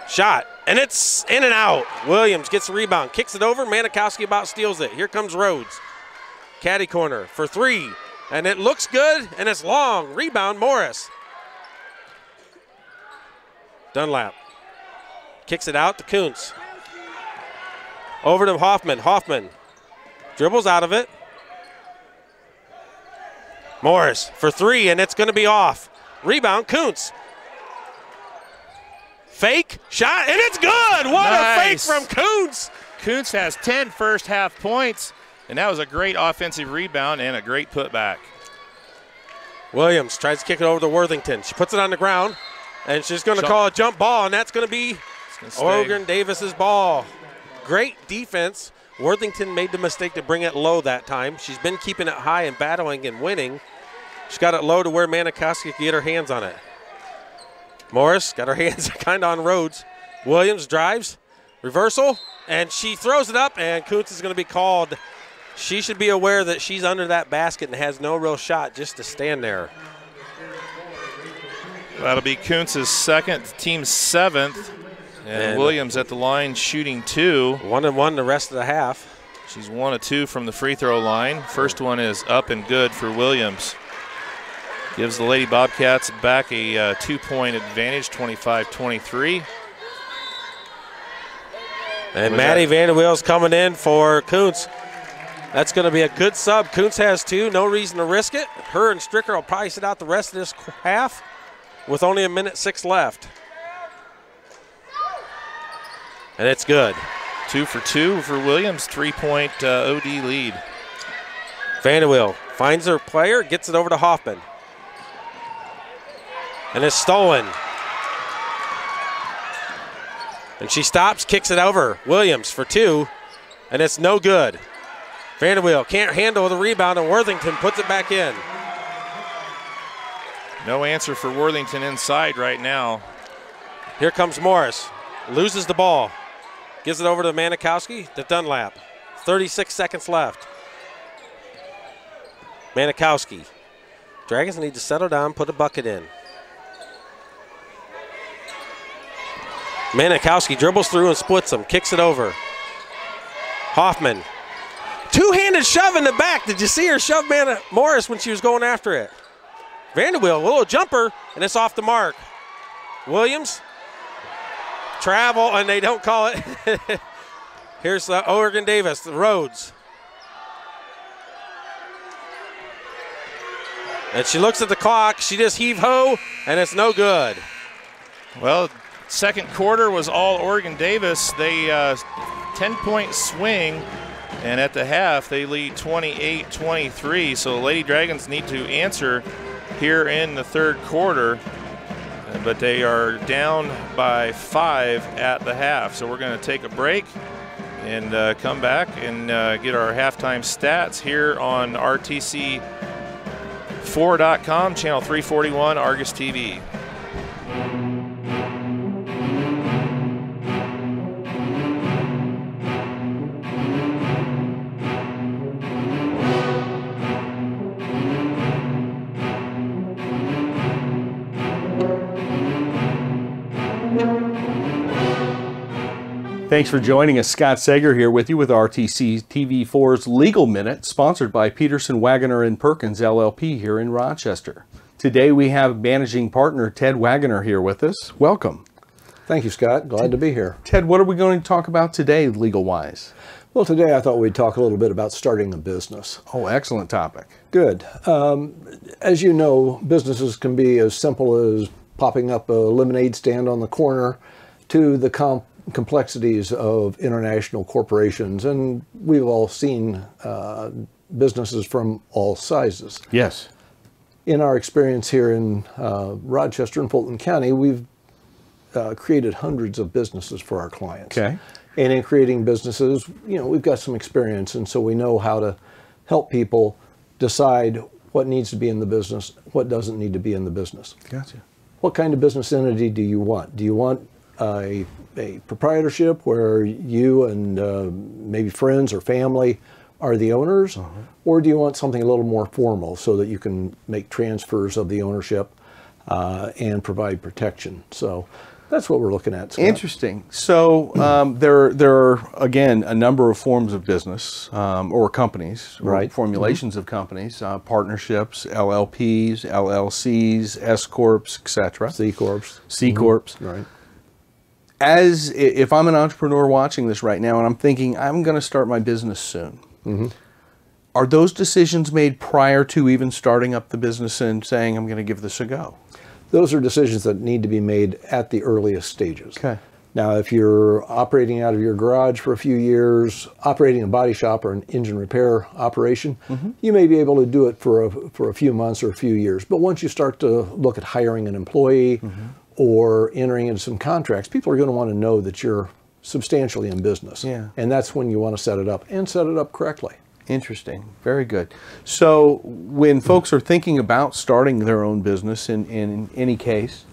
Shot. And it's in and out. Williams gets the rebound, kicks it over. Manikowski about steals it. Here comes Rhodes. Caddy corner for 3. And it looks good, and it's long. Rebound, Morris. Dunlap. Kicks it out to Kuntz. Over to Hoffman. Hoffman dribbles out of it. Morris for 3, and it's going to be off. Rebound, Kuntz. Fake shot, and it's good. What a fake from Kuntz. Kuntz has 10 first half points, and that was a great offensive rebound and a great putback. Williams tries to kick it over to Worthington. She puts it on the ground, and she's going to call a jump ball, and that's going to be Oregon Davis's ball. Great defense. Worthington made the mistake to bring it low that time. She's been keeping it high and battling and winning. She got it low to where Manikowski could get her hands on it. Morris got her hands kind of on Rhodes. Williams drives, reversal, and she throws it up, and Kuntz is going to be called. She should be aware that she's under that basket and has no real shot just to stand there. That'll be Kuntz's second, team's 7th. And Williams at the line shooting 2. 1-1 the rest of the half. She's 1 of 2 from the free throw line. First one is up and good for Williams. Gives the Lady Bobcats back a 2-point advantage, 25-23. And Maddie Vanderweel's coming in for Kuntz. That's going to be a good sub. Kuntz has 2, no reason to risk it. Her and Stricker will probably sit out the rest of this half with only 1:06 left. And it's good. 2 for 2 for Williams, 3-point OD lead. Vanderweel finds her player, gets it over to Hoffman. And it's stolen. And she stops, kicks it over. Williams for 2, and it's no good. Vanderweel can't handle the rebound, and Worthington puts it back in. No answer for Worthington inside right now. Here comes Morris. Loses the ball. Gives it over to Manikowski to Dunlap. 36 seconds left. Manikowski. Dragons need to settle down, put a bucket in. Manikowski dribbles through and splits them, kicks it over. Hoffman. Two-handed shove in the back. Did you see her shove Morris when she was going after it? Vanderweel, a little jumper, and it's off the mark. Williams. Travel, and they don't call it. Here's Oregon Davis, Rhodes. And she looks at the clock. She just heave-ho, and it's no good. Well, second quarter was all Oregon Davis. They 10-point swing, and at the half they lead 28-23. So the Lady Dragons need to answer here in the third quarter. But they are down by 5 at the half. So we're going to take a break and come back and get our halftime stats here on RTC4.com, channel 341, Argos TV. Thanks for joining us. Scott Sager here with you with RTC TV4's Legal Minute, sponsored by Peterson, Wagoner & Perkins, LLP here in Rochester. Today we have managing partner Ted Wagoner here with us. Welcome. Thank you, Scott. Glad to be here. Ted, what are we going to talk about today, legal-wise? Well, today I thought we'd talk a little bit about starting a business. Oh, excellent topic. Good. As you know, businesses can be as simple as popping up a lemonade stand on the corner to the complexities of international corporations, and we've all seen businesses from all sizes. Yes. In our experience here in Rochester and Fulton County, we've created hundreds of businesses for our clients. Okay. And in creating businesses, you know, we've got some experience, and so we know how to help people decide what needs to be in the business, what doesn't need to be in the business. Gotcha. What kind of business entity do you want? Do you want a proprietorship where you and maybe friends or family are the owners? Or do you want something a little more formal so that you can make transfers of the ownership and provide protection? So that's what we're looking at, Scott. Interesting. So there are, again, a number of forms of business or companies, or right. formulations of companies, partnerships, LLPs, LLCs, S-Corps, etc. C-Corps. C-Corps. Right. As if I'm an entrepreneur watching this right now and I'm thinking, I'm going to start my business soon, are those decisions made prior to even starting up the business and saying, I'm going to give this a go? Those are decisions that need to be made at the earliest stages. Okay. Now, if you're operating out of your garage for a few years, operating a body shop or an engine repair operation, you may be able to do it for a few months or a few years. But once you start to look at hiring an employee or entering into some contracts, people are going to want to know that you're substantially in business. Yeah. And that's when you want to set it up and set it up correctly. Interesting. Very good. So when folks are thinking about starting their own business in any case,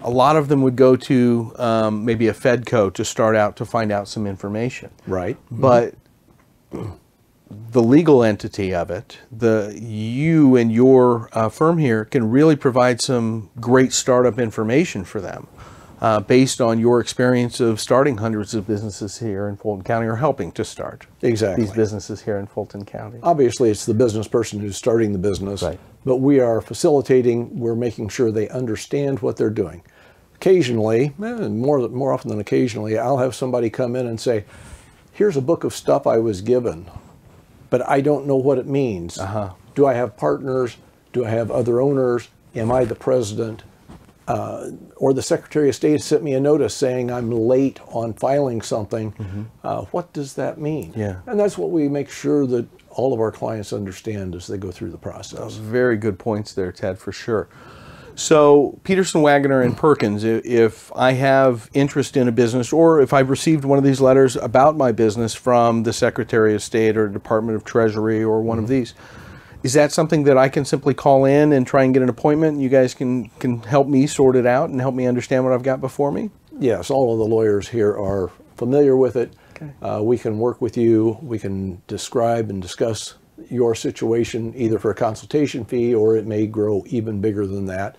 a lot of them would go to maybe a Fedco to start out to find out some information. Right. But the legal entity of it, you and your firm here can really provide some great startup information for them based on your experience of starting hundreds of businesses here in Fulton County or helping to start Exactly. these businesses here in Fulton County. Obviously, it's the business person who's starting the business, Right. but we are facilitating, we're making sure they understand what they're doing. Occasionally, more often than occasionally, I'll have somebody come in and say, here's a book of stuff I was given, but I don't know what it means. Do I have partners? Do I have other owners? Am I the president? Or the Secretary of State sent me a notice saying I'm late on filing something. What does that mean? Yeah. And that's what we make sure that all of our clients understand as they go through the process. Very good points there, Ted, for sure. So Peterson, Wagner, and Perkins, if I have interest in a business or if I've received one of these letters about my business from the Secretary of State or Department of Treasury or one of these, is that something that I can simply call in and try and get an appointment and you guys can help me sort it out and help me understand what I've got before me? Yes, all of the lawyers here are familiar with it. Okay. We can work with you. We can describe and discuss your situation either for a consultation fee or it may grow even bigger than that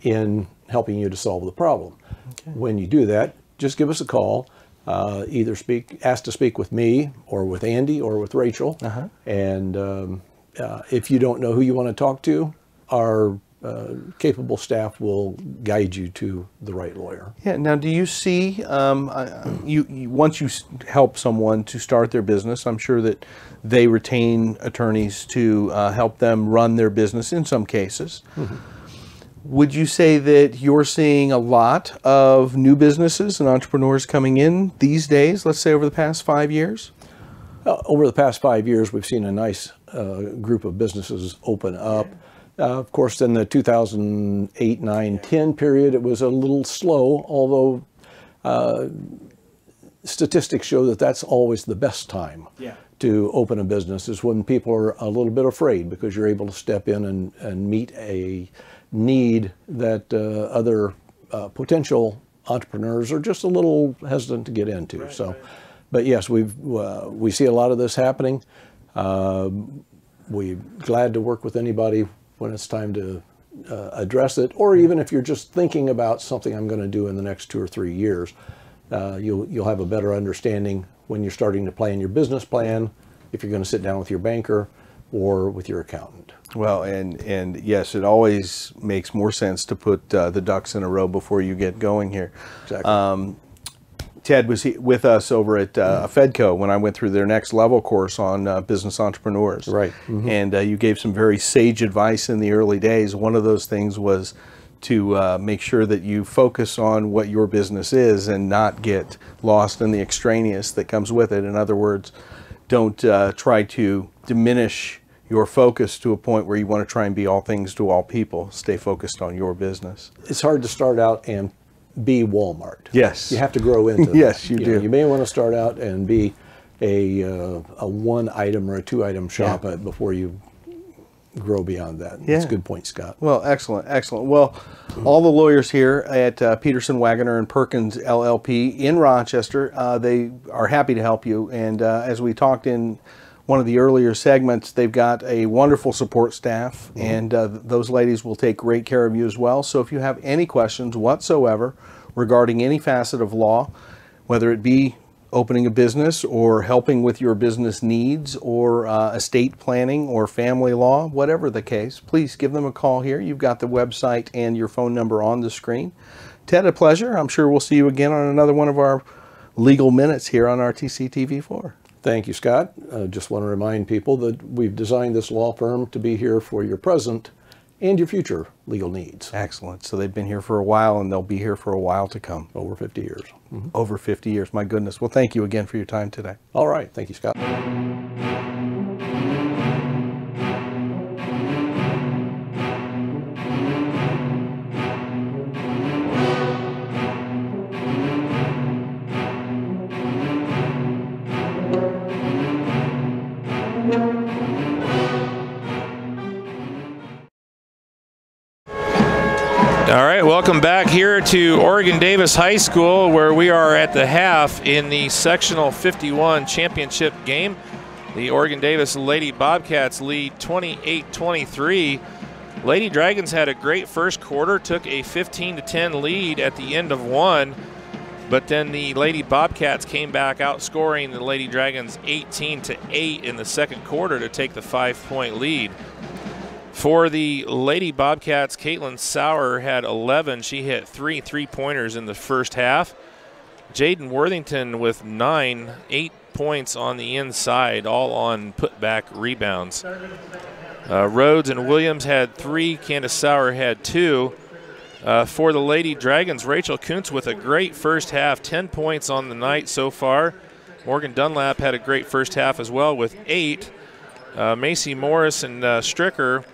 in helping you to solve the problem. Okay. When you do that, just give us a call. Either ask to speak with me or with Andy or with Rachel. And if you don't know who you want to talk to, our capable staff will guide you to the right lawyer. Yeah. Now, do you see, once you help someone to start their business, I'm sure that they retain attorneys to help them run their business in some cases. Would you say that you're seeing a lot of new businesses and entrepreneurs coming in these days, let's say over the past 5 years? Over the past 5 years, we've seen a nice group of businesses open up. Of course, in the 2008, 9, 10 period, it was a little slow, although statistics show that that's always the best time to open a business, is when people are a little bit afraid because you're able to step in and meet a need that other potential entrepreneurs are just a little hesitant to get into. But yes, we see a lot of this happening. We're glad to work with anybody when it's time to address it, or even if you're just thinking about something I'm going to do in the next 2 or 3 years, you'll have a better understanding when you're starting to plan your business plan, if you're going to sit down with your banker or with your accountant. Well, and yes, it always makes more sense to put the ducks in a row before you get going here. Exactly. Ted was with us over at Fedco when I went through their next level course on business entrepreneurs. Right. And you gave some very sage advice in the early days. One of those things was to make sure that you focus on what your business is and not get lost in the extraneous that comes with it. In other words, don't try to diminish your focus to a point where you want to try and be all things to all people. Stay focused on your business. It's hard to start out and be Walmart. Yes. You have to grow into Yes, that. you do. You may want to start out and be a one item or a 2 item shop before you grow beyond that. Yeah. That's a good point, Scott. Well, excellent, excellent. Well, all the lawyers here at Peterson, Wagner, and Perkins LLP in Rochester, they are happy to help you. And as we talked in one of the earlier segments, they've got a wonderful support staff, and those ladies will take great care of you as well. So if you have any questions whatsoever regarding any facet of law, whether it be opening a business or helping with your business needs or estate planning or family law, whatever the case, please give them a call here. You've got the website and your phone number on the screen. Ted, a pleasure. I'm sure we'll see you again on another one of our legal minutes here on RTC TV4. Thank you, Scott. Just want to remind people that we've designed this law firm to be here for your present and your future legal needs. Excellent. So they've been here for a while, and they'll be here for a while to come. Over 50 years. Over 50 years. My goodness. Well, thank you again for your time today. All right. Thank you, Scott. All right, welcome back here to Oregon Davis High School, where we are at the half in the Sectional 51 championship game. The Oregon Davis Lady Bobcats lead 28-23. Lady Dragons had a great first quarter, took a 15-10 lead at the end of one, but then the Lady Bobcats came back outscoring the Lady Dragons 18-8 in the second quarter to take the 5-point lead. For the Lady Bobcats, Caitlin Sauer had 11. She hit 3 3-pointers in the first half. Jaden Worthington with 8 points on the inside, all on putback rebounds. Rhodes and Williams had 3. Candace Sauer had 2. For the Lady Dragons, Rachel Kuntz with a great first half, 10 points on the night so far. Morgan Dunlap had a great first half as well with 8. Macy Morris and Stricker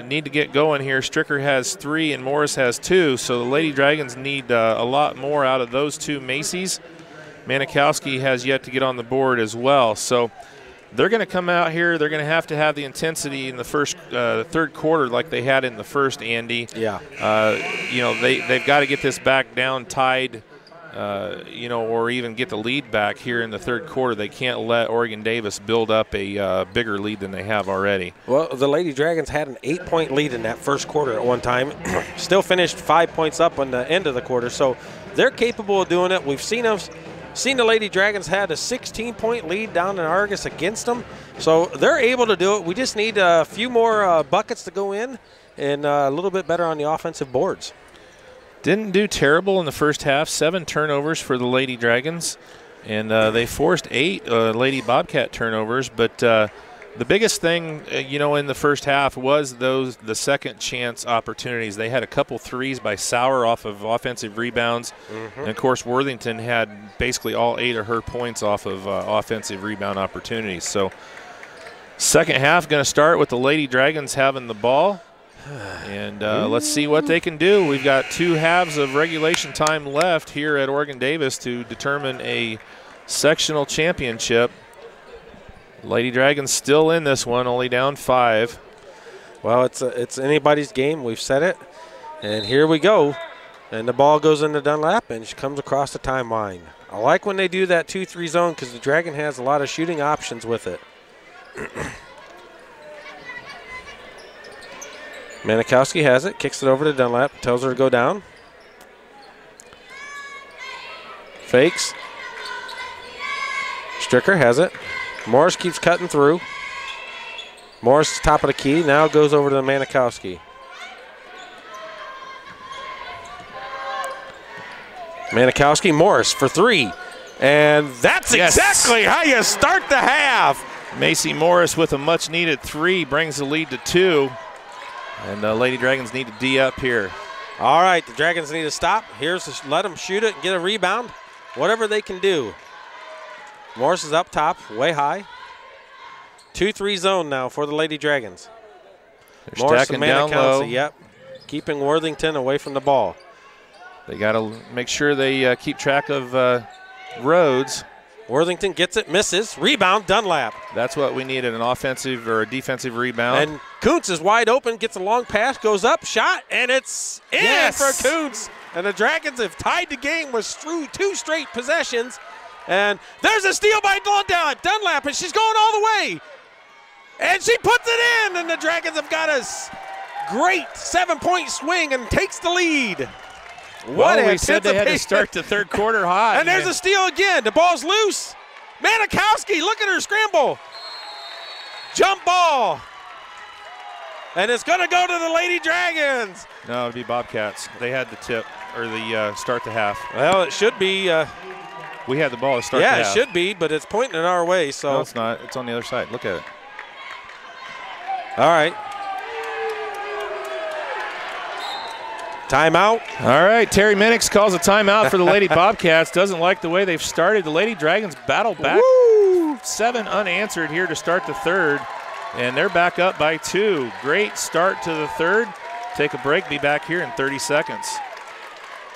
need to get going here. Stricker has 3 and Morris has 2, so the Lady Dragons need a lot more out of those 2 Macy's. Manikowski has yet to get on the board as well. So they're going to come out here. They're going to have the intensity in the first, third quarter like they had in the first, Andy. Yeah. You know, they've got to get this back down tied, you know, or even get the lead back here in the third quarter. They can't let Oregon Davis build up a bigger lead than they have already. Well, the Lady Dragons had an 8-point lead in that first quarter at one time. Still finished 5 points up on the end of the quarter, so they're capable of doing it. We've seen the Lady Dragons had a 16-point lead down in Argos against them, so they're able to do it. We just need a few more buckets to go in and a little bit better on the offensive boards. Didn't do terrible in the first half. 7 turnovers for the Lady Dragons, and they forced 8 Lady Bobcat turnovers. But the biggest thing, you know, in the first half was the second chance opportunities. They had a couple threes by Sauer off of offensive rebounds, and of course Worthington had basically all 8 of her points off of offensive rebound opportunities. So second half going to start with the Lady Dragons having the ball. And let's see what they can do. We've got 2 halves of regulation time left here at Oregon Davis to determine a sectional championship. Lady Dragons still in this one, only down 5. Well, it's anybody's game. We've said it. And here we go. And the ball goes into Dunlap, and she comes across the timeline. I like when they do that 2-3 zone because the Dragon has a lot of shooting options with it. Manikowski has it, kicks it over to Dunlap, tells her to go down. Fakes. Stricker has it. Morris keeps cutting through. Morris, top of the key, now goes over to Manikowski. Manikowski, Morris for 3. And that's exactly how you start the half. Macy Morris with a much-needed 3 brings the lead to 2. And the Lady Dragons need to D up here. All right, the Dragons need to stop. Let them shoot it and get a rebound. Whatever they can do. Morris is up top, way high. 2-3 zone now for the Lady Dragons. They're Morris stacking and down low. Yep, keeping Worthington away from the ball. They got to make sure they keep track of Rhodes. Worthington gets it, misses. Rebound, Dunlap. That's what we need, an offensive or a defensive rebound. And Kuntz is wide open, gets a long pass, goes up, shot, and it's in for Kuntz. And the Dragons have tied the game with 2 straight possessions. And there's a steal by Dunlap, and she's going all the way. And she puts it in, and the Dragons have got a great 7-point swing and takes the lead. Well, we said they had to start the third quarter hot. And there's a steal again. The ball's loose. Manikowski, look at her scramble. Jump ball. And it's going to go to the Lady Dragons. No, it'd be Bobcats. They had the tip, or the start the half. Well, it should be. We had the ball to start the half. Yeah, it should be, but it's pointing in our way. So no, it's not. It's on the other side. Look at it. All right. Timeout. All right, Terry Minix calls a timeout for the Lady Bobcats. Doesn't like the way they've started. The Lady Dragons battle back. Woo! 7 unanswered here to start the third, and they're back up by 2. Great start to the third. Take a break, be back here in 30 seconds.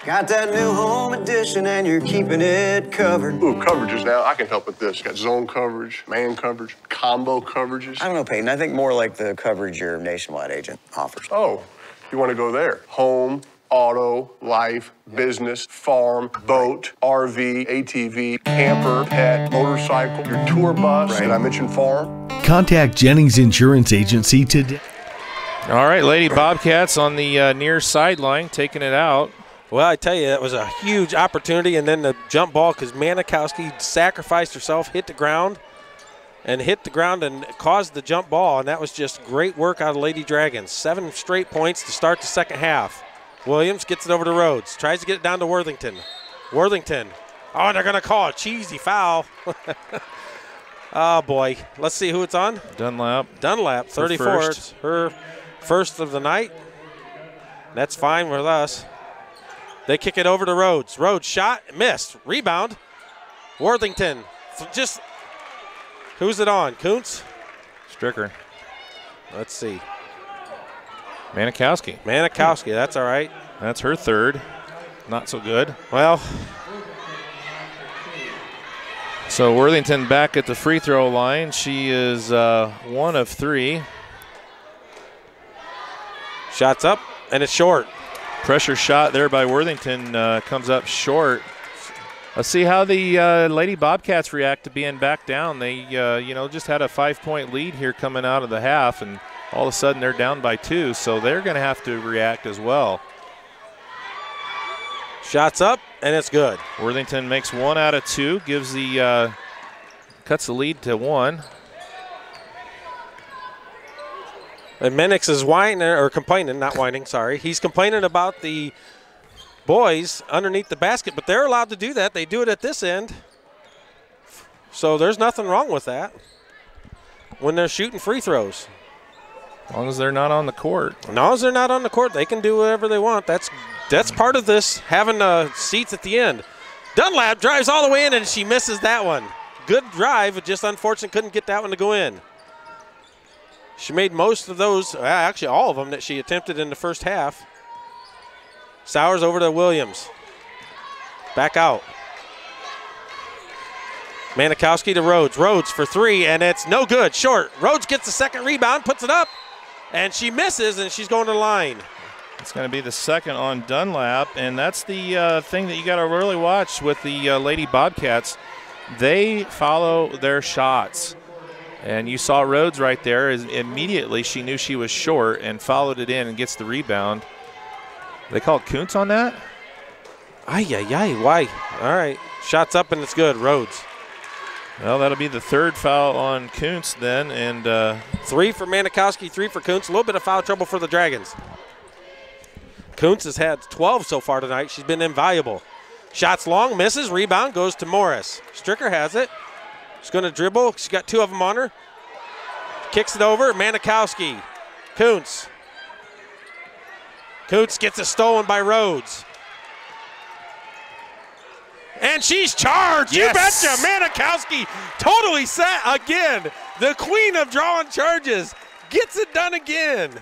Got that new home edition and you're keeping it covered. Ooh, coverages now. I can help with this. Got zone coverage, man coverage, combo coverages. I don't know, Peyton. I think more like the coverage your Nationwide agent offers. Oh, you want to go there? Home, auto, life, business, farm, boat, RV, ATV, camper, pet, motorcycle, your tour bus. Right. Did I mention farm? Contact Jennings Insurance Agency today. All right, Lady Bobcats on the near sideline, taking it out. Well, I tell you, that was a huge opportunity, and then the jump ball because Manikowski sacrificed herself, hit the ground and caused the jump ball, and that was just great work out of Lady Dragons. 7 straight points to start the second half. Williams gets it over to Rhodes, tries to get it down to Worthington. Worthington. Oh, and they're going to call a cheesy foul. Oh, boy. Let's see who it's on. Dunlap. Dunlap, 34. It's her first of the night. That's fine with us. They kick it over to Rhodes. Rhodes shot, missed. Rebound. Worthington. Just, who's it on? Kuntz? Stricker. Let's see. Manikowski. Manikowski, that's all right. That's her third. Not so good. Well. So Worthington back at the free throw line. She is 1 of 3. Shots up, and it's short. Pressure shot there by Worthington comes up short. Let's see how the Lady Bobcats react to being back down. They, just had a 5-point lead here coming out of the half, and all of a sudden they're down by 2, so they're going to have to react as well. Shots up, and it's good. Worthington makes 1 out of 2, gives the cuts the lead to 1. And Minix is whining, or complaining, not whining, sorry. He's complaining about the boys underneath the basket, but they're allowed to do that. They do it at this end. So there's nothing wrong with that when they're shooting free throws. As long as they're not on the court. As long as they're not on the court, they can do whatever they want. That's part of this, having seats at the end. Dunlap drives all the way in, and she misses that one. Good drive, just unfortunate couldn't get that one to go in. She made most of those, actually all of them, that she attempted in the first half. Sowers over to Williams. Back out. Manikowski to Rhodes. Rhodes for 3, and it's no good. Short. Rhodes gets the second rebound, puts it up, and she misses, and she's going to the line. It's going to be the second on Dunlap, and that's the thing that you got to really watch with the Lady Bobcats. They follow their shots. And you saw Rhodes right there. Immediately she knew she was short and followed it in and gets the rebound. They called Kuntz on that? Why? All right. Shots up and it's good. Rhodes. Well, that'll be the third foul on Kuntz then. And 3 for Manikowski, 3 for Kuntz. A little bit of foul trouble for the Dragons. Kuntz has had 12 so far tonight. She's been invaluable. Shots long, misses. Rebound goes to Morris. Stricker has it. She's going to dribble. She's got 2 of them on her. Kicks it over. Manikowski. Kuntz. Kuntz gets it stolen by Rhodes. And she's charged. Yes. You betcha. Manikowski totally set again. The queen of drawing charges gets it done again.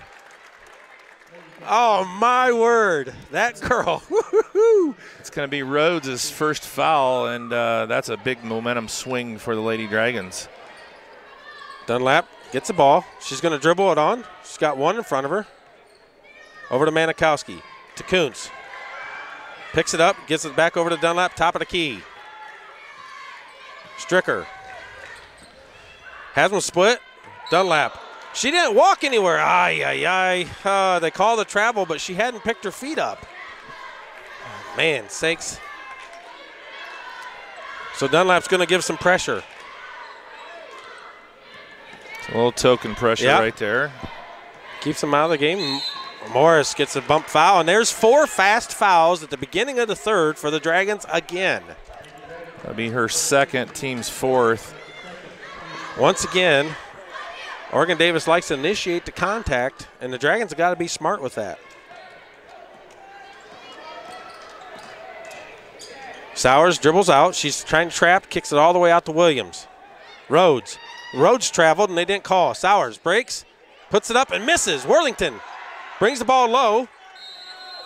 Oh, my word. That girl. It's going to be Rhodes' first foul, and that's a big momentum swing for the Lady Dragons. Dunlap gets the ball. She's going to dribble it on. She's got 1 in front of her. Over to Manikowski. To Kuntz. Picks it up, gets it back over to Dunlap, top of the key. Stricker. Has one split. Dunlap. She didn't walk anywhere. They call the travel, but she hadn't picked her feet up. Oh, man, sakes. So Dunlap's going to give some pressure. A little token pressure right there. Keeps them out of the game. Morris gets a bump foul, and there's 4 fast fouls at the beginning of the third for the Dragons again. That'll be her second, team's 4th. Once again, Oregon Davis likes to initiate the contact, and the Dragons have got to be smart with that. Sowers dribbles out. She's trying to trap, kicks it all the way out to Williams. Rhodes traveled, and they didn't call. Sowers breaks, puts it up, and misses. Worthington brings the ball low.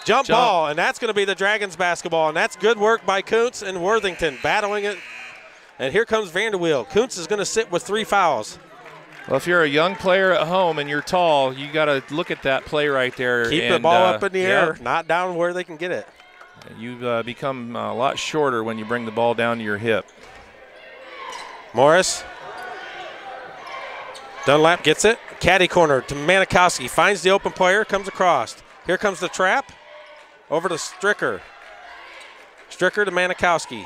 Jump ball, and that's going to be the Dragons basketball, and that's good work by Kuntz and Worthington battling it. And here comes Vanderweel. Kuntz is going to sit with 3 fouls. Well, if you're a young player at home and you're tall, you got to look at that play right there. Keep the ball up in the air, not down where they can get it. You become a lot shorter when you bring the ball down to your hip. Morris. Dunlap gets it. Caddy corner to Manikowski. Finds the open player, comes across. Here comes the trap. Over to Stricker. Stricker to Manikowski.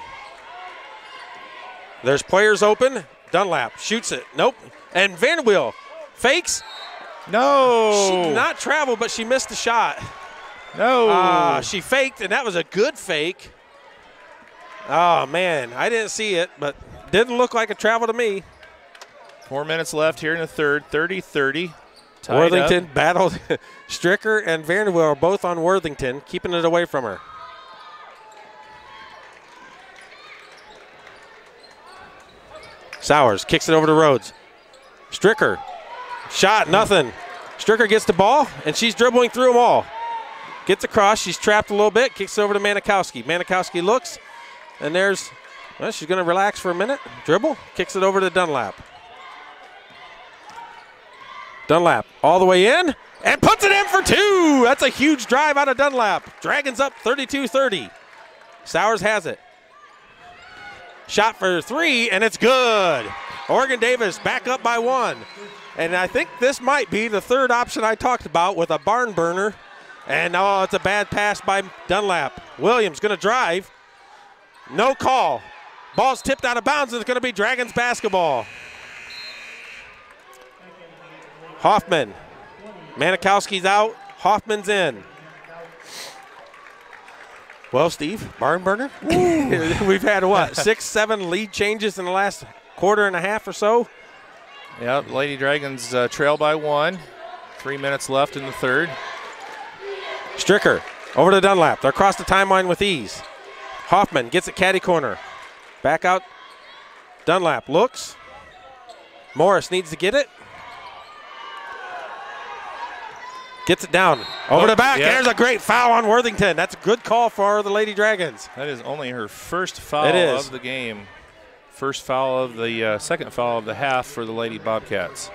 There's players open. Dunlap shoots it. Nope. And Vanderweel fakes. No. She did not travel, but she missed the shot. No. She faked, and that was a good fake. Oh, man. I didn't see it, but didn't look like a travel to me. 4 minutes left here in the third. 30-30. Worthington battled. Stricker and Vanderweel are both on Worthington, keeping it away from her. Sowers kicks it over to Rhodes. Stricker. Shot, nothing. Stricker gets the ball, and she's dribbling through them all. Gets across. She's trapped a little bit. Kicks it over to Manikowski. Manikowski looks, and there's, well, she's going to relax for a minute. Dribble. Kicks it over to Dunlap. Dunlap all the way in and puts it in for 2. That's a huge drive out of Dunlap. Dragons up 32-30. Sowers has it. Shot for 3, and it's good. Oregon Davis back up by 1. And I think this might be the third option I talked about with a barn burner. And oh, it's a bad pass by Dunlap. Williams going to drive. No call. Ball's tipped out of bounds, and it's going to be Dragons basketball. Hoffman. Manikowski's out. Hoffman's in. Well, Steve, barn burner. We've had, what, 6, 7 lead changes in the last quarter and a half or so? Yeah, Lady Dragons trail by 1. 3 minutes left in the third. Stricker over to Dunlap. They're across the timeline with ease. Hoffman gets it caddy corner. Back out. Dunlap looks. Morris needs to get it. Gets it down. Over the back. Yeah. There's a great foul on Worthington. That's a good call for the Lady Dragons. That is only her first foul of the game. First foul of the second foul of the half for the Lady Bobcats.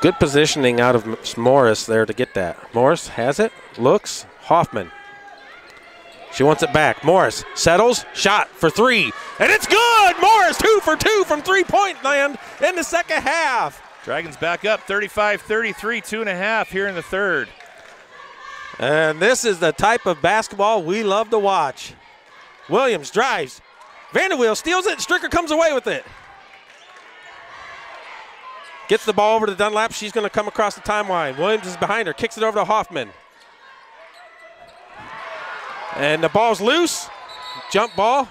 Good positioning out of Morris there to get that. Morris has it. Looks. Hoffman. She wants it back. Morris settles. Shot for 3. And it's good! Morris 2 for 2 from three-point land in the second half. Dragons back up 35-33, 2.5 here in the third. And this is the type of basketball we love to watch. Williams drives. Vanderweel steals it. Stricker comes away with it. Gets the ball over to Dunlap. She's going to come across the timeline. Williams is behind her. Kicks it over to Hoffman. And the ball's loose. Jump ball.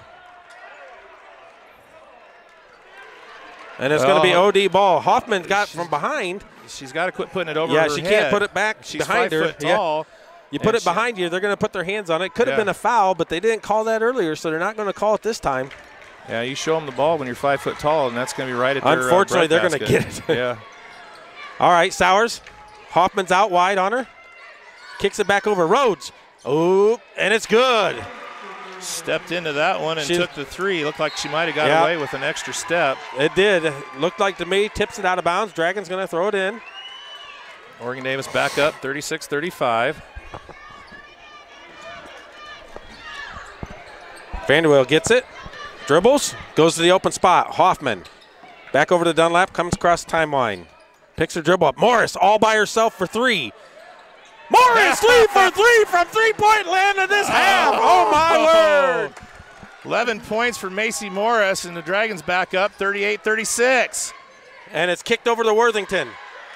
And it's going to be OD ball. Hoffman got from behind. She's got to quit putting it over her head. Yeah, she can't put it back behind her. 5 foot tall. You put it behind you, they're going to put their hands on it. Could have been a foul, but they didn't call that earlier, so they're not going to call it this time. Yeah, you show them the ball when you're 5 foot tall, and that's going to be right at their Unfortunately, they're going to get it. Yeah. All right, Sowers. Hoffman's out wide on her. Kicks it back over. Rhodes. Oh, and it's good. Stepped into that one and took the 3. Looked like she might have got away with an extra step. It did. Looked like to me. Tips it out of bounds. Dragons going to throw it in. Oregon Davis back up 36-35. Vanderweel gets it. Dribbles. Goes to the open spot. Hoffman. Back over to Dunlap. Comes across the timeline. Picks her dribble up. Morris all by herself for 3. Morris 3 for 3 from three-point land in this half. Oh, my word. 11 points for Macy Morris, and the Dragons back up 38-36. And it's kicked over to Worthington.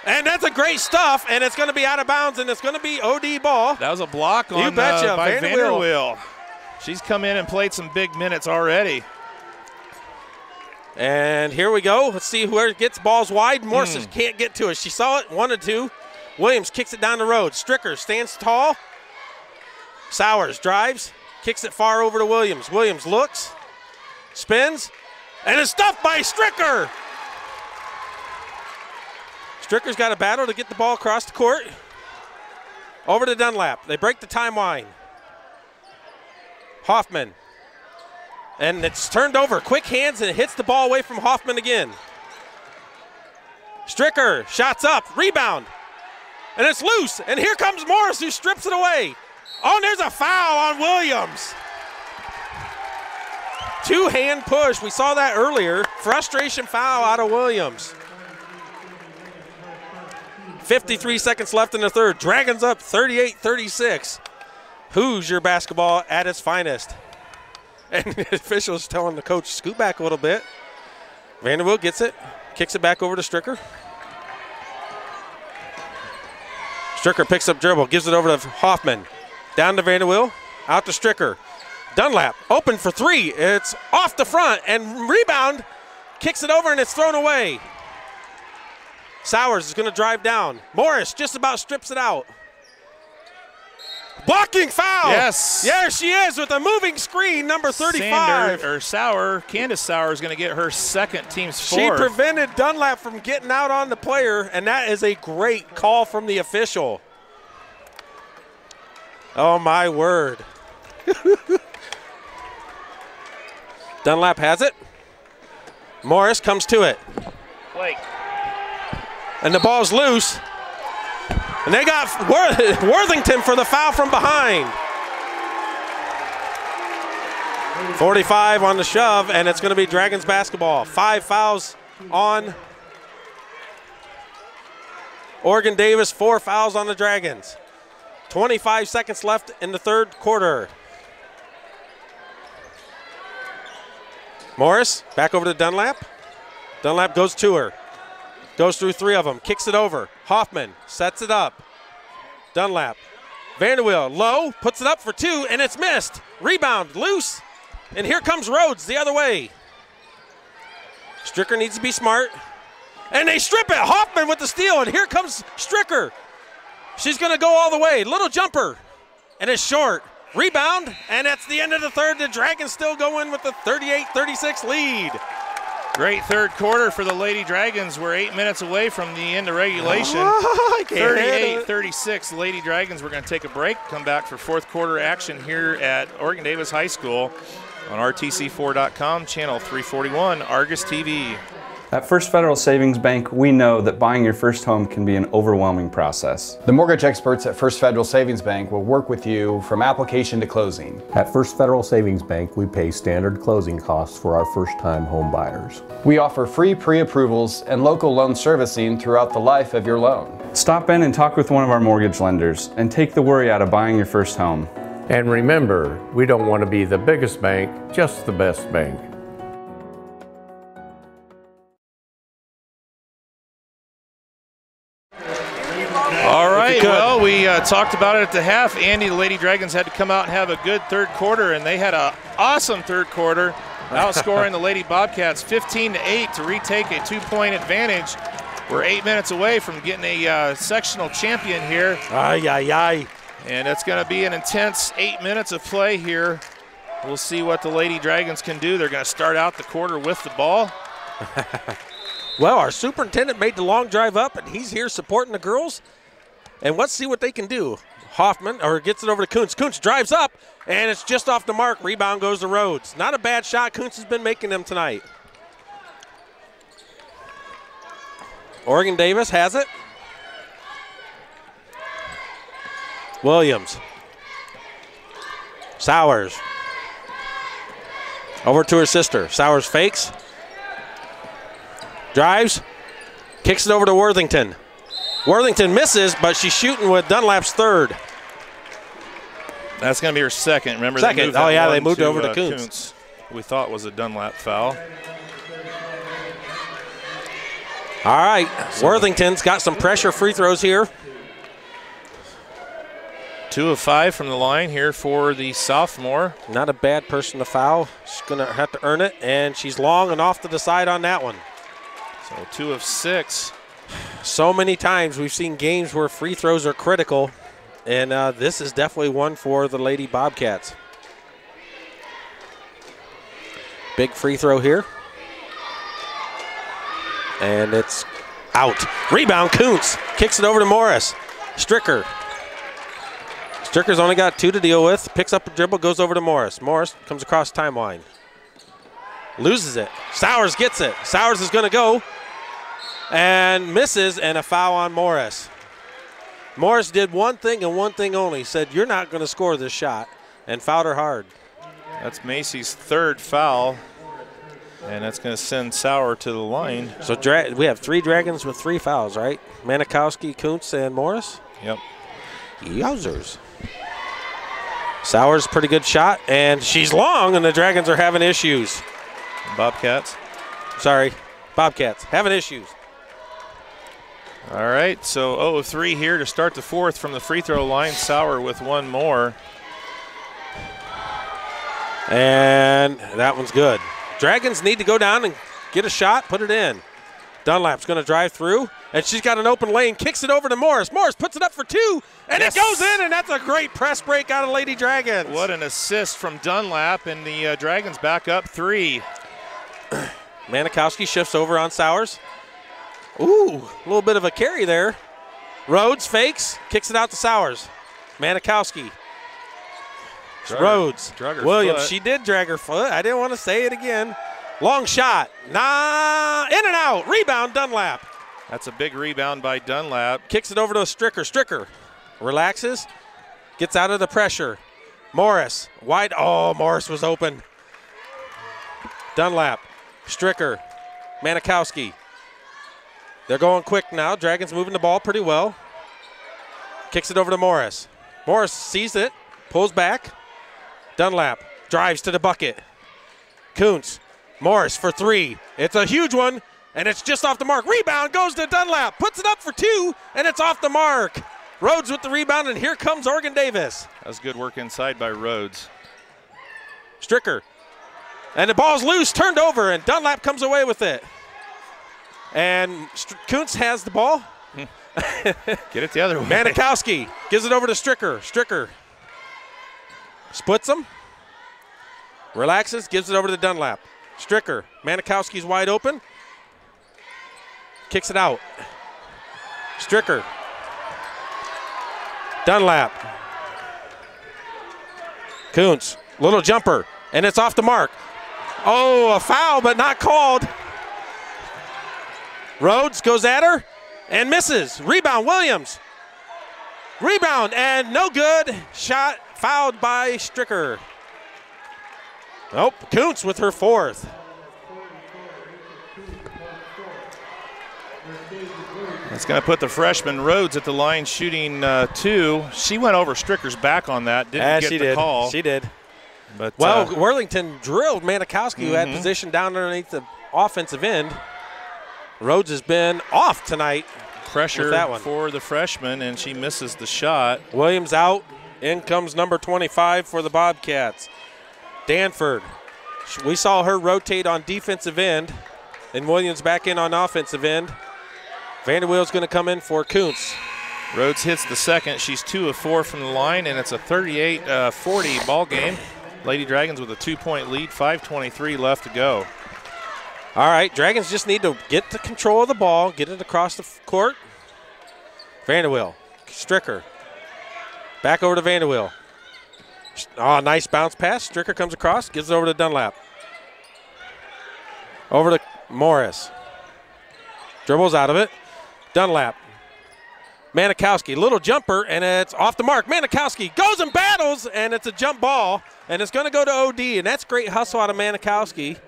And that's a great stuff, and it's going to be out of bounds, and it's going to be OD ball. That was a block on by Vanderweel. She's come in and played some big minutes already. And here we go. Let's see where it gets balls wide. Morris can't get to it. She saw it, wanted to. Williams kicks it down the road. Stricker stands tall. Sowers drives, kicks it far over to Williams. Williams looks, spins, and is stuffed by Stricker. Stricker's got a battle to get the ball across the court. Over to Dunlap. They break the timeline. Hoffman. And it's turned over. Quick hands, and it hits the ball away from Hoffman again. Stricker, shots up, rebound. And it's loose, and here comes Morris, who strips it away. Oh, and there's a foul on Williams. Two-hand push. We saw that earlier. Frustration foul out of Williams. 53 seconds left in the third. Dragons up 38-36. Hoosier basketball at its finest. And the officials telling the coach, scoot back a little bit. Vanderbilt gets it, kicks it back over to Stricker. Stricker picks up dribble, gives it over to Hoffman. Down to Vanderbilt, out to Stricker. Dunlap, open for three. It's off the front, and rebound, kicks it over, and it's thrown away. Sowers is going to drive down. Morris just about strips it out. Blocking foul. Yes. There she is with a moving screen, number 35. Candace Sauer is going to get her second, team's fourth. She prevented Dunlap from getting out on the player, and that is a great call from the official. Oh, my word. Dunlap has it. Morris comes to it. Blake. And the ball's loose. And they got Worthington for the foul from behind. 45 on the shove, and it's going to be Dragons basketball. 5 fouls on Oregon Davis, 4 fouls on the Dragons. 25 seconds left in the third quarter. Morris back over to Dunlap. Dunlap goes to her. Goes through 3 of them, kicks it over. Hoffman sets it up. Dunlap. Vanderbilt low, puts it up for 2, and it's missed. Rebound, loose. And here comes Rhodes the other way. Stricker needs to be smart. And they strip it. Hoffman with the steal, and here comes Stricker. She's going to go all the way. Little jumper, and it's short. Rebound, and that's the end of the third. The Dragons still go in with the 38-36 lead. Great third quarter for the Lady Dragons. We're 8 minutes away from the end of regulation. 38-36, the Lady Dragons. We're going to take a break, come back for fourth quarter action here at Oregon Davis High School on RTC4.com, channel 341, Argos TV. At First Federal Savings Bank, we know that buying your first home can be an overwhelming process. The mortgage experts at First Federal Savings Bank will work with you from application to closing. At First Federal Savings Bank, we pay standard closing costs for our first-time home buyers. We offer free pre-approvals and local loan servicing throughout the life of your loan. Stop in and talk with one of our mortgage lenders and take the worry out of buying your first home. And remember, we don't want to be the biggest bank, just the best bank. All right, well, we talked about it at the half. Andy, the Lady Dragons had to come out and have a good third quarter, and they had an awesome third quarter, outscoring the Lady Bobcats 15-8 to retake a 2-point advantage. We're 8 minutes away from getting a sectional champion here. And it's going to be an intense 8 minutes of play here. We'll see what the Lady Dragons can do. They're going to start out the quarter with the ball. Well, our superintendent made the long drive up, and he's here supporting the girls. And let's see what they can do. Hoffman, or gets it over to Kuntz. Kuntz drives up, and it's just off the mark. Rebound goes to Rhodes. Not a bad shot. Kuntz has been making them tonight. Oregon Davis has it. Williams. Sowers. Over to her sister. Sowers fakes. Drives. Kicks it over to Worthington. Worthington misses, but she's shooting with Dunlap's third. That's going to be her second. Remember, second. They moved over to Kuntz. We thought was a Dunlap foul. All right, Worthington's got some pressure free throws here. 2 of 5 from the line here for the sophomore. Not a bad person to foul. She's going to have to earn it, and she's long and off to the side on that one. So 2 of 6. So many times we've seen games where free throws are critical, And this is definitely one for the Lady Bobcats. Big free throw here. And it's out. Rebound, Kuntz. Kicks it over to Morris. Stricker. Stricker's only got 2 to deal with. Picks up a dribble, goes over to Morris. Morris comes across timeline. Loses it. Sowers gets it. Sowers is going to go. And misses, and a foul on Morris. Morris did one thing and one thing only. Said, you're not going to score this shot, and fouled her hard. That's Macy's 3rd foul, and that's going to send Sauer to the line. So we have 3 Dragons with 3 fouls, right? Manikowski, Kuntz, and Morris? Yep. Yowzers. Sauer's pretty good shot, and she's long, and the Dragons are having issues. Bobcats. Sorry, Bobcats having issues. All right, so 0 of 3 here to start the 4th from the free throw line. Sauer with 1 more. And that one's good. Dragons need to go down and get a shot, put it in. Dunlap's going to drive through, and she's got an open lane, kicks it over to Morris. Morris puts it up for 2, and yes. It goes in, and that's a great press break out of Lady Dragons. What an assist from Dunlap, and the Dragons back up 3. Manikowski shifts over on Sowers. Ooh, a little bit of a carry there. Rhodes fakes, kicks it out to Sowers. Manikowski. Rhodes. Williams, foot. she did drag her foot. I didn't want to say it again. Long shot. In and out. Rebound, Dunlap. That's a big rebound by Dunlap. Kicks it over to Stricker. Stricker relaxes, gets out of the pressure. Morris, wide. Oh, Morris was open. Dunlap, Stricker, Manikowski. They're going quick now. Dragons moving the ball pretty well. Kicks it over to Morris. Morris sees it, pulls back. Dunlap drives to the bucket. Kuntz, Morris for 3. It's a huge one, and it's just off the mark. Rebound goes to Dunlap, puts it up for 2, and it's off the mark. Rhodes with the rebound, and here comes Oregon Davis. That was good work inside by Rhodes. Stricker. And the ball's loose, turned over, and Dunlap comes away with it. And Kuntz has the ball. Get it the other way. Manikowski gives it over to Stricker. Stricker splits him. Relaxes, gives it over to Dunlap. Stricker. Manikowski's wide open. Kicks it out. Stricker. Dunlap. Kuntz. Little jumper. And it's off the mark. Oh, a foul, but not called. Rhodes goes at her and misses. Rebound, Williams. Rebound, and no good. Shot fouled by Stricker. Nope, Kuntz with her 4th. That's going to put the freshman Rhodes at the line shooting 2. She went over Stricker's back on that. Didn't get the call. She did. But, well, Worthington drilled Manikowski, who had position down underneath the offensive end. Rhodes has been off tonight. Pressure for the freshman, and she misses the shot. Williams out. In comes number 25 for the Bobcats. Danford. We saw her rotate on defensive end, and Williams back in on offensive end. Vanderweel's going to come in for Kuntz. Rhodes hits the second. She's 2 of 4 from the line, and it's a 38-40 ball game. Lady Dragons with a 2-point lead, 5:23 left to go. All right, Dragons just need to get the control of the ball, get it across the court. Vanderweel, Stricker. Back over to Vanderweel. Oh, nice bounce pass. Stricker comes across, gives it over to Dunlap. Over to Morris. Dribbles out of it. Dunlap. Manikowski, little jumper, and it's off the mark. Manikowski goes and battles, and it's a jump ball, and it's going to go to OD, and that's great hustle out of Manikowski.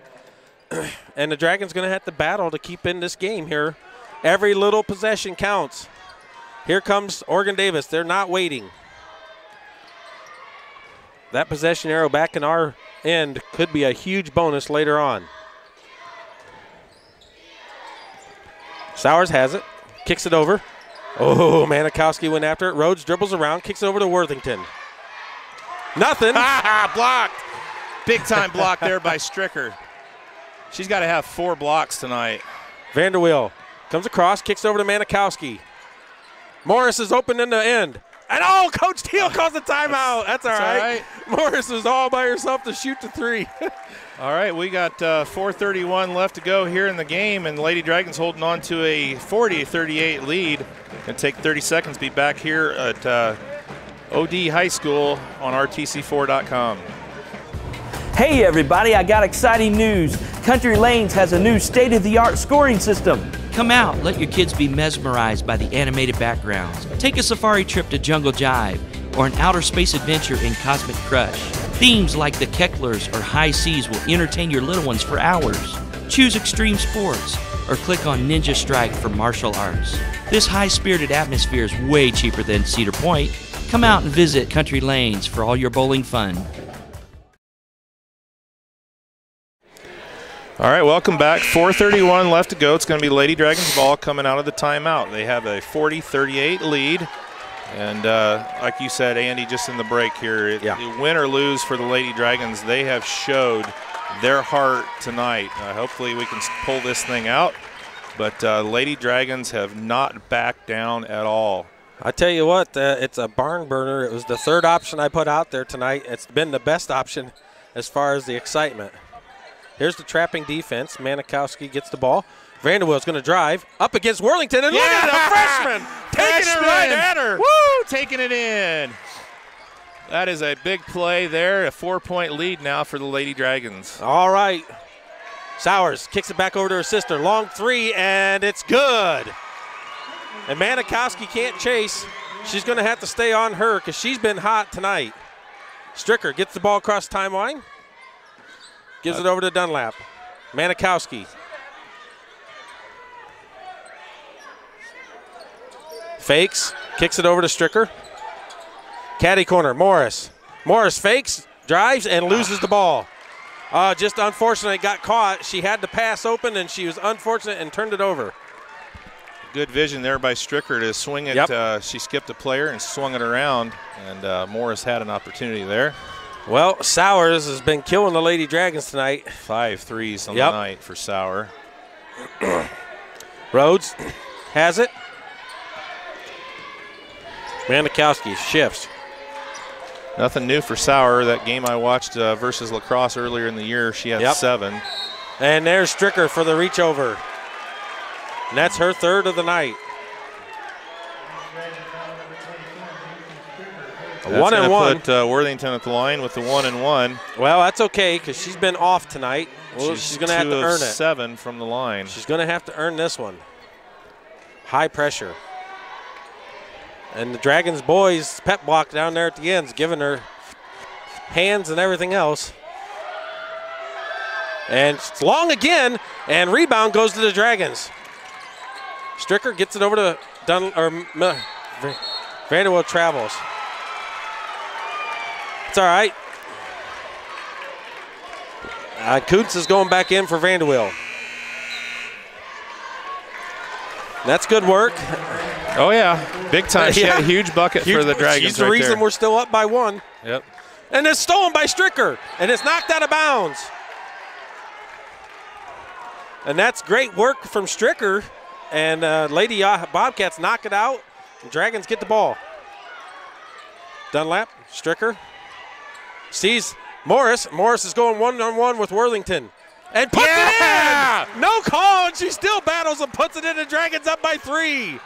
And the Dragons going to have to battle to keep in this game here. Every little possession counts. Here comes Oregon Davis. They're not waiting. That possession arrow back in our end could be a huge bonus later on. Sowers has it. Kicks it over. Oh, Manikowski went after it. Rhodes dribbles around, kicks it over to Worthington. Nothing. Blocked. Big time block there by Stricker. She's got to have 4 blocks tonight. Vanderweel comes across, kicks over to Manikowski. Morris is open in the end. And Coach Teal calls the timeout. That's all right. Morris was all by herself to shoot the 3. All right, we got 4:31 left to go here in the game, and Lady Dragons holding on to a 40-38 lead. Going to take 30 seconds, be back here at OD High School on RTC4.com. Hey everybody, I got exciting news. Country Lanes has a new state-of-the-art scoring system. Come out, let your kids be mesmerized by the animated backgrounds. Take a safari trip to Jungle Jive or an outer space adventure in Cosmic Crush. Themes like the Kecklers or High Seas will entertain your little ones for hours. Choose extreme sports or click on Ninja Strike for martial arts. This high-spirited atmosphere is way cheaper than Cedar Point. Come out and visit Country Lanes for all your bowling fun. All right, welcome back. 4:31 left to go. It's going to be Lady Dragons ball coming out of the timeout. They have a 40-38 lead. And like you said, Andy, just in the break here, win or lose for the Lady Dragons, they have showed their heart tonight. Hopefully we can pull this thing out. But Lady Dragons have not backed down at all. I tell you what, it's a barn burner. It was the 3rd option I put out there tonight. It's been the best option as far as the excitement. Here's the trapping defense. Manikowski gets the ball. Vanderwill's going to drive up against Worthington, and look at the freshman taking it right at her. Woo, taking it in. That is a big play there. A 4-point lead now for the Lady Dragons. All right. Sowers kicks it back over to her sister. Long 3, and it's good. And Manikowski can't chase. She's going to have to stay on her because she's been hot tonight. Stricker gets the ball across timeline. Gives it over to Dunlap. Manikowski. Fakes. Kicks it over to Stricker. Caddy corner. Morris. Morris fakes, drives, and loses the ball. Just unfortunate it got caught. She had the pass open, and she was unfortunate and turned it over. Good vision there by Stricker to swing it. Yep. She skipped a player and swung it around, and Morris had an opportunity there. Well, Sowers has been killing the Lady Dragons tonight. 5 threes on the night for Sauer. Rhodes has it. Manikowski shifts. Nothing new for Sauer. That game I watched versus La Crosse earlier in the year, she had 7. And there's Stricker for the reach over. And that's her 3rd of the night. That's 1 and 1. Put Worthington at the line with the 1 and 1. Well, that's okay because she's been off tonight. Well, she's going to have to earn it. 7 from the line. She's going to have to earn this one. High pressure. And the Dragons boys pep block down there at the ends, giving her hands and everything else. And it's long again, and rebound goes to the Dragons. Stricker gets it over to Vanderbilt travels. It's all right. Kuntz is going back in for Vanderbilt. That's good work. Oh, yeah. Big time. She had a huge bucket for the Dragons. She's the reason we're still up by 1. Yep. And it's stolen by Stricker, and it's knocked out of bounds. And that's great work from Stricker. And Lady Bobcats knock it out. The Dragons get the ball. Dunlap, Stricker. Sees Morris. Morris is going 1-on-1 with Worthington. And puts it in! No call, and she still battles and puts it in. The Dragons up by 3.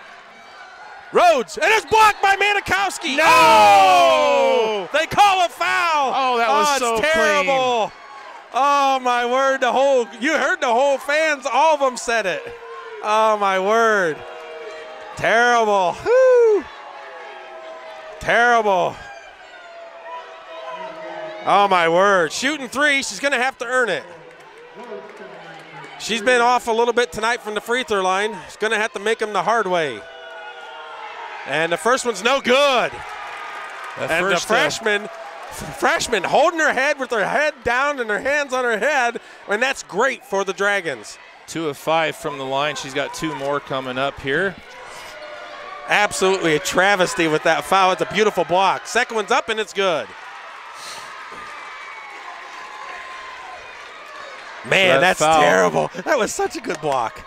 Rhodes, and it's blocked by Manikowski. No! Oh! They call a foul. Oh, that was so terrible. Clean. Oh, my word. You heard the whole fans. All of them said it. Oh, my word. Terrible. Woo. Terrible. Oh, my word. Shooting 3. She's going to have to earn it. She's been off a little bit tonight from the free throw line. She's going to have to make them the hard way. And the first one's no good. And the freshman holding her head with her head down and her hands on her head, and that's great for the Dragons. 2 of 5 from the line. She's got 2 more coming up here. Absolutely a travesty with that foul. It's a beautiful block. Second one's up, and it's good. Man, that's terrible. That was such a good block.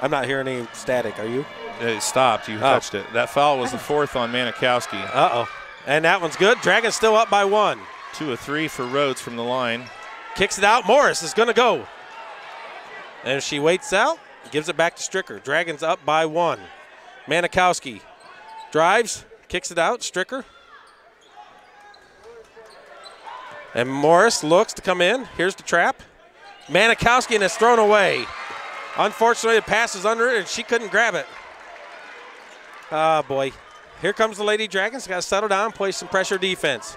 I'm not hearing any static. Are you? It stopped. You touched it. That foul was the 4th on Manikowski. Uh-oh. And that one's good. Dragons still up by 1. 2 of 3 for Rhodes from the line. Kicks it out. Morris is going to go. And she waits out, gives it back to Stricker. Dragons up by 1. Manikowski drives, kicks it out. Stricker. And Morris looks to come in. Here's the trap. Manikowski, and it's thrown away. Unfortunately, the pass is under it, and she couldn't grab it. Oh, boy. Here comes the Lady Dragons. Got to settle down, play some pressure defense.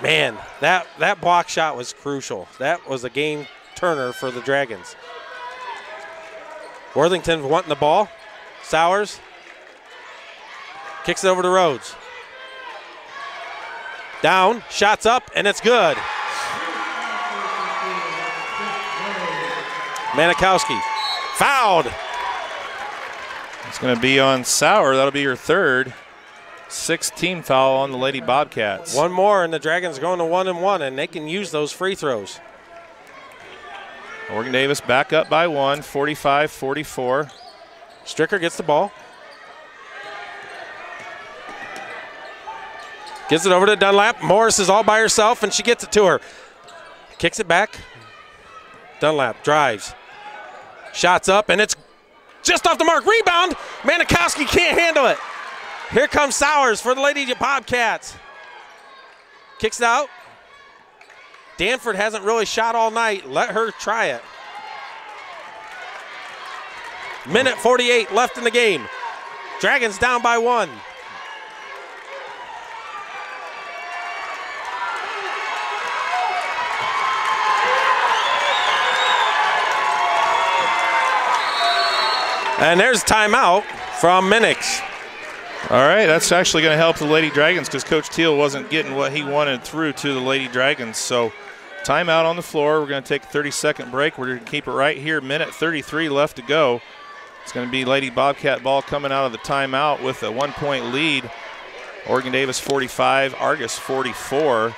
Man, that block shot was crucial. That was a game turner for the Dragons. Worthington wanting the ball. Sowers kicks it over to Rhodes. Down, shots up, and it's good. Manikowski fouled. It's going to be on Sauer. That'll be her 3rd. 6th team foul on the Lady Bobcats. One more, and the Dragons are going to 1-1, and they can use those free throws. Oregon Davis back up by 1, 45-44. Stricker gets the ball. Gives it over to Dunlap. Morris is all by herself, and she gets it to her. Kicks it back. Dunlap drives. Shots up, and it's just off the mark. Rebound. Manikowski can't handle it. Here comes Sowers for the Lady Bobcats. Kicks it out. Danford hasn't really shot all night. Let her try it. Minute 48 left in the game. Dragons down by 1. And there's timeout from Minix. All right, that's actually going to help the Lady Dragons because Coach Teal wasn't getting what he wanted through to the Lady Dragons. So timeout on the floor. We're going to take a 30-second break. We're going to keep it right here. Minute 33 left to go. It's going to be Lady Bobcat ball coming out of the timeout with a 1-point lead. Oregon Davis 45, Argos 44.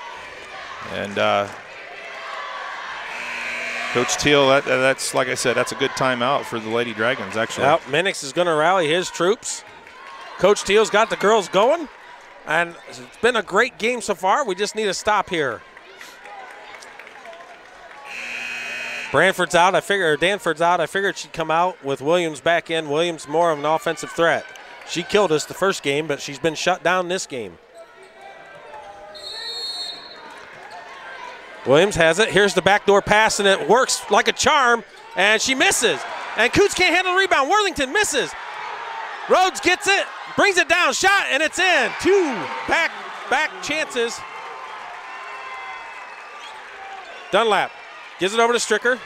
And Coach Teal, that's like I said, that's a good timeout for the Lady Dragons, actually. Yep, Minix is going to rally his troops. Coach Teal's got the girls going, and it's been a great game so far. We just need a stop here. Danford's out. I figured she'd come out with Williams back in. Williams more of an offensive threat. She killed us the first game, but she's been shut down this game. Williams has it. Here's the backdoor pass, and it works like a charm, and she misses. And Coots can't handle the rebound. Worthington misses. Rhodes gets it, brings it down, shot, and it's in. 2 back chances. Dunlap gives it over to Stricker.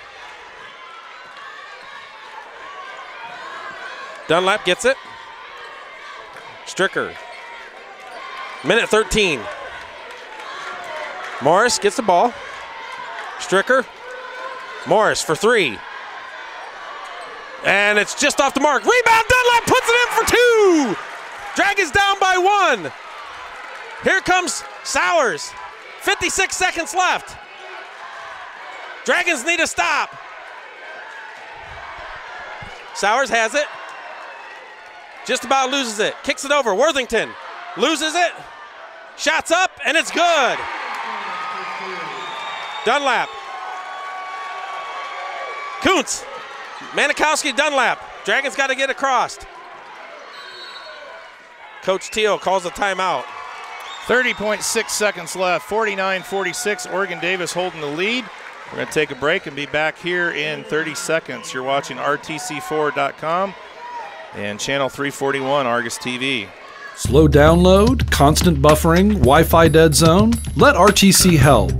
Dunlap gets it. Stricker. Minute 13. Morris gets the ball. Stricker. Morris for 3. And it's just off the mark. Rebound, Dunlap puts it in for 2. Dragons down by 1. Here comes Sowers. 56 seconds left. Dragons need a stop. Sowers has it. Just about loses it. Kicks it over. Worthington loses it. Shots up, and it's good. Dunlap. Kuntz. Manikowski, Dunlap. Dragons got to get across. Coach Teal calls a timeout. 30.6 seconds left. 49-46. Oregon Davis holding the lead. We're going to take a break and be back here in 30 seconds. You're watching RTC4.com and channel 341 Argus TV. Slow download, constant buffering, Wi-Fi dead zone? Let RTC help.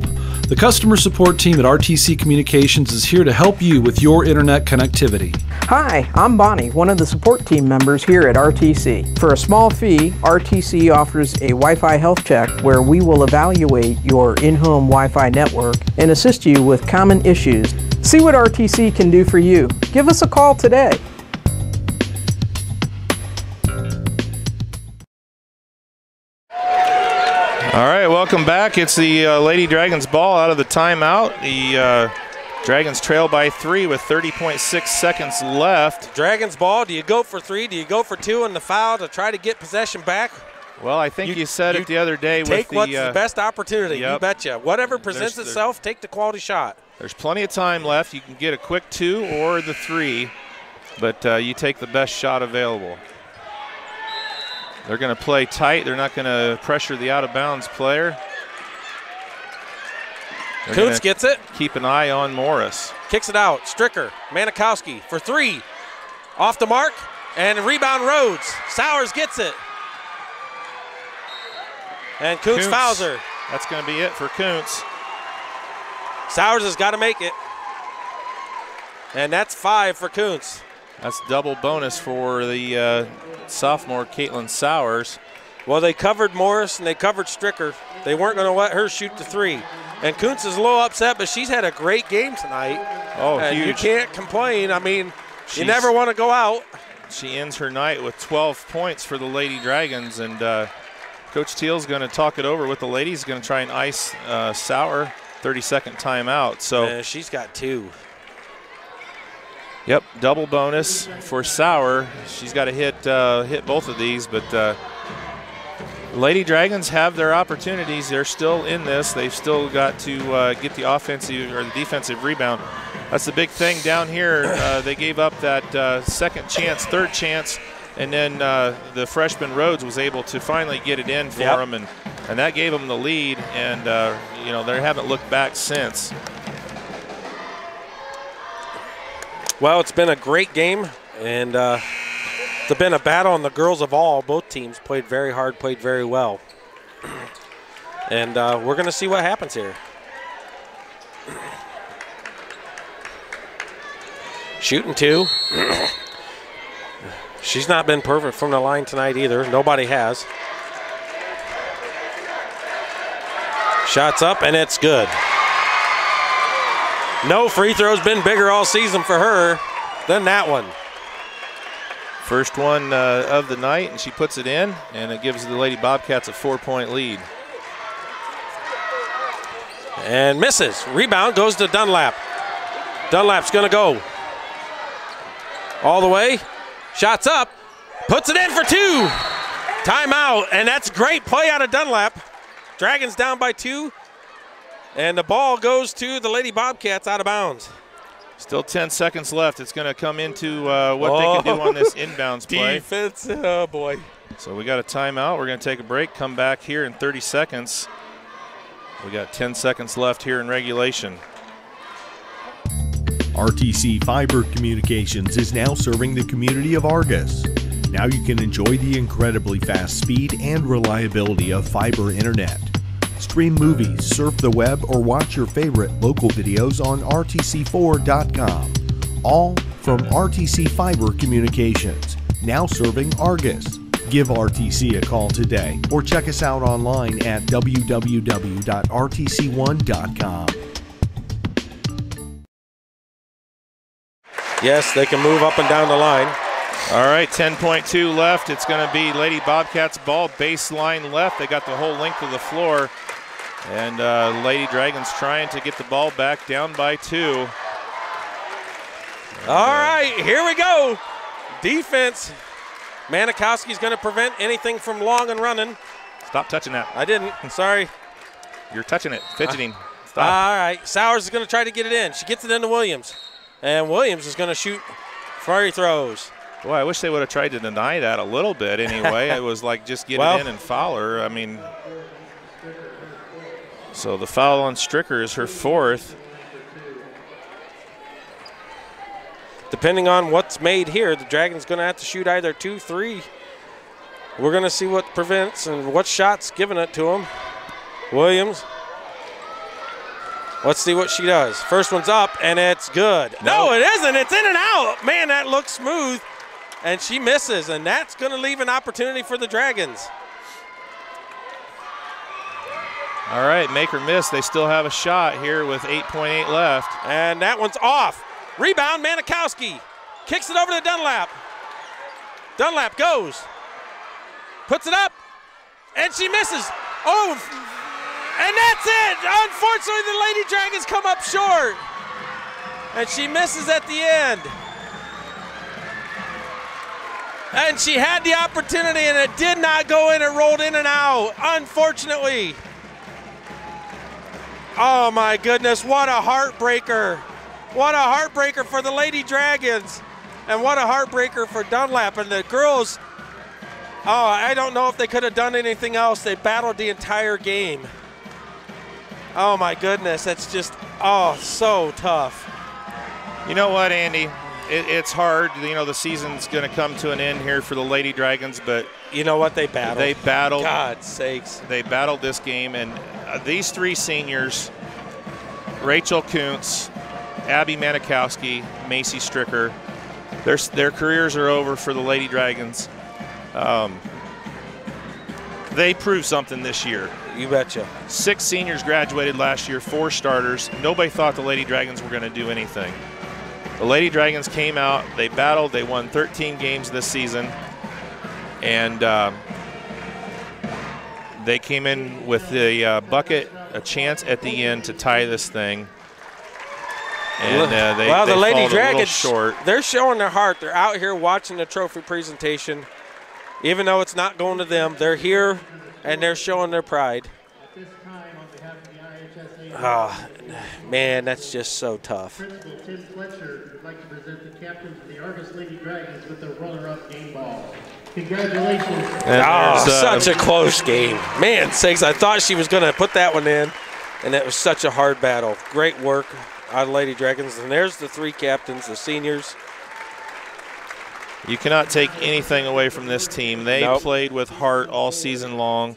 The customer support team at RTC Communications is here to help you with your internet connectivity. Hi, I'm Bonnie, one of the support team members here at RTC. For a small fee, RTC offers a Wi-Fi health check where we will evaluate your in-home Wi-Fi network and assist you with common issues. See what RTC can do for you. Give us a call today. All right, welcome back. It's the Lady Dragons ball out of the timeout. The Dragons trail by 3 with 30.6 seconds left. Dragons ball, do you go for 3? Do you go for 2 in the foul to try to get possession back? Well, I think you said it the other day. Take with what's the best opportunity, yep. you betcha. Whatever presents itself, take the quality shot. There's plenty of time left. You can get a quick 2 or the 3, but you take the best shot available. They're going to play tight. They're not going to pressure the out-of-bounds player. Kuntz gets it. Keep an eye on Morris. Kicks it out. Stricker, Manikowski for 3. Off the mark, and rebound Rhodes. Sowers gets it. And Kuntz fouls her. That's going to be it for Kuntz. Sowers has got to make it. And that's 5 for Kuntz. That's double bonus for the sophomore Caitlin Sowers. Well, they covered Morris and they covered Stricker. They weren't going to let her shoot the 3. And Kuntz is a little upset, but she's had a great game tonight. Oh, and huge. You can't complain. I mean, you never want to go out. She ends her night with 12 points for the Lady Dragons, and Coach Teal's going to talk it over with the ladies. Going to try and ice Sauer. 30-second timeout. So she's got 2. Yep, double bonus for Sauer. She's got to hit both of these, but Lady Dragons have their opportunities. They're still in this. They've still got to get the offensive or the defensive rebound. That's the big thing down here. They gave up that second chance, third chance, and then the freshman Rhodes was able to finally get it in for them, and that gave them the lead. And you know, they haven't looked back since. Well, it's been a great game, and it's been a battle on the girls of all. Both teams played very hard, played very well. And we're going to see what happens here. Shooting 2. She's not been perfect from the line tonight either. Nobody has. Shots up, and it's good. No free throws been bigger all season for her than that one. First one of the night, and she puts it in, and it gives the Lady Bobcats a 4-point lead. And misses. Rebound goes to Dunlap. Dunlap's going to go all the way. Shots up. Puts it in for 2. Timeout, and that's great play out of Dunlap. Dragons down by 2. And the ball goes to the Lady Bobcats out of bounds. Still 10 seconds left. It's going to come into what they can do on this inbounds play. Defense, oh boy. So we got a timeout. We're going to take a break, come back here in 30 seconds. We got 10 seconds left here in regulation. RTC Fiber Communications is now serving the community of Argos. Now you can enjoy the incredibly fast speed and reliability of fiber internet. Stream movies, surf the web, or watch your favorite local videos on RTC4.com. All from RTC Fiber Communications, now serving Argos. Give RTC a call today or check us out online at www.rtc1.com. Yes, they can move up and down the line. All right, 10.2 left. It's going to be Lady Bobcats ball, baseline left. They got the whole length of the floor. And Lady Dragons trying to get the ball back, down by 2. All right, here we go. Defense. Manikowski's going to prevent anything from long and running. Stop touching that. I didn't. Sorry. You're touching it, fidgeting. Stop. All right, Sowers is going to try to get it in. She gets it into Williams. And Williams is going to shoot free throws. Boy, I wish they would have tried to deny that a little bit anyway. It was like just get it in and foul her. I mean, so the foul on Stricker is her 4th. Depending on what's made here, the Dragons going to have to shoot either 2, 3. We're going to see what prevents and what shot's giving it to them. Williams. Let's see what she does. First one's up, and it's good. No, it isn't. It's in and out. Man, that looks smooth. And she misses, and that's going to leave an opportunity for the Dragons. All right, make or miss. They still have a shot here with 8.8 left. And that one's off. Rebound, Manikowski. Kicks it over to Dunlap. Dunlap goes. Puts it up, and she misses. Oh, and that's it. Unfortunately, the Lady Dragons come up short. And she misses at the end. And she had the opportunity, and it did not go in. It rolled in and out, unfortunately. Oh, my goodness. What a heartbreaker. What a heartbreaker for the Lady Dragons. And what a heartbreaker for Dunlap. And the girls, oh, I don't know if they could have done anything else. They battled the entire game. Oh, my goodness. That's just, oh, so tough. You know what, Andy? It's hard. You know, the season's going to come to an end here for the Lady Dragons, but you know what? They battled. They battled. God's sakes. They battled this game, and these three seniors, Rachel Kuntz, Abby Manikowski, Macy Stricker, their careers are over for the Lady Dragons. They proved something this year. You betcha. 6 seniors graduated last year, 4 starters. Nobody thought the Lady Dragons were going to do anything. The Lady Dragons came out, they battled, they won 13 games this season, and they came in with a bucket, a chance at the end to tie this thing. And the Lady Dragons, short. They're showing their heart. They're out here watching the trophy presentation. Even though it's not going to them, they're here and they're showing their pride. Oh, man, that's just so tough. Principal Tim Fletcher would like to present the captains of the Argos Lady Dragons with the runner-up game ball. Congratulations. Oh, such a close game. Man sakes, I thought she was going to put that one in, and it was such a hard battle. Great work out of Lady Dragons. And there's the 3 captains, the seniors. You cannot take anything away from this team. They played with heart all season long,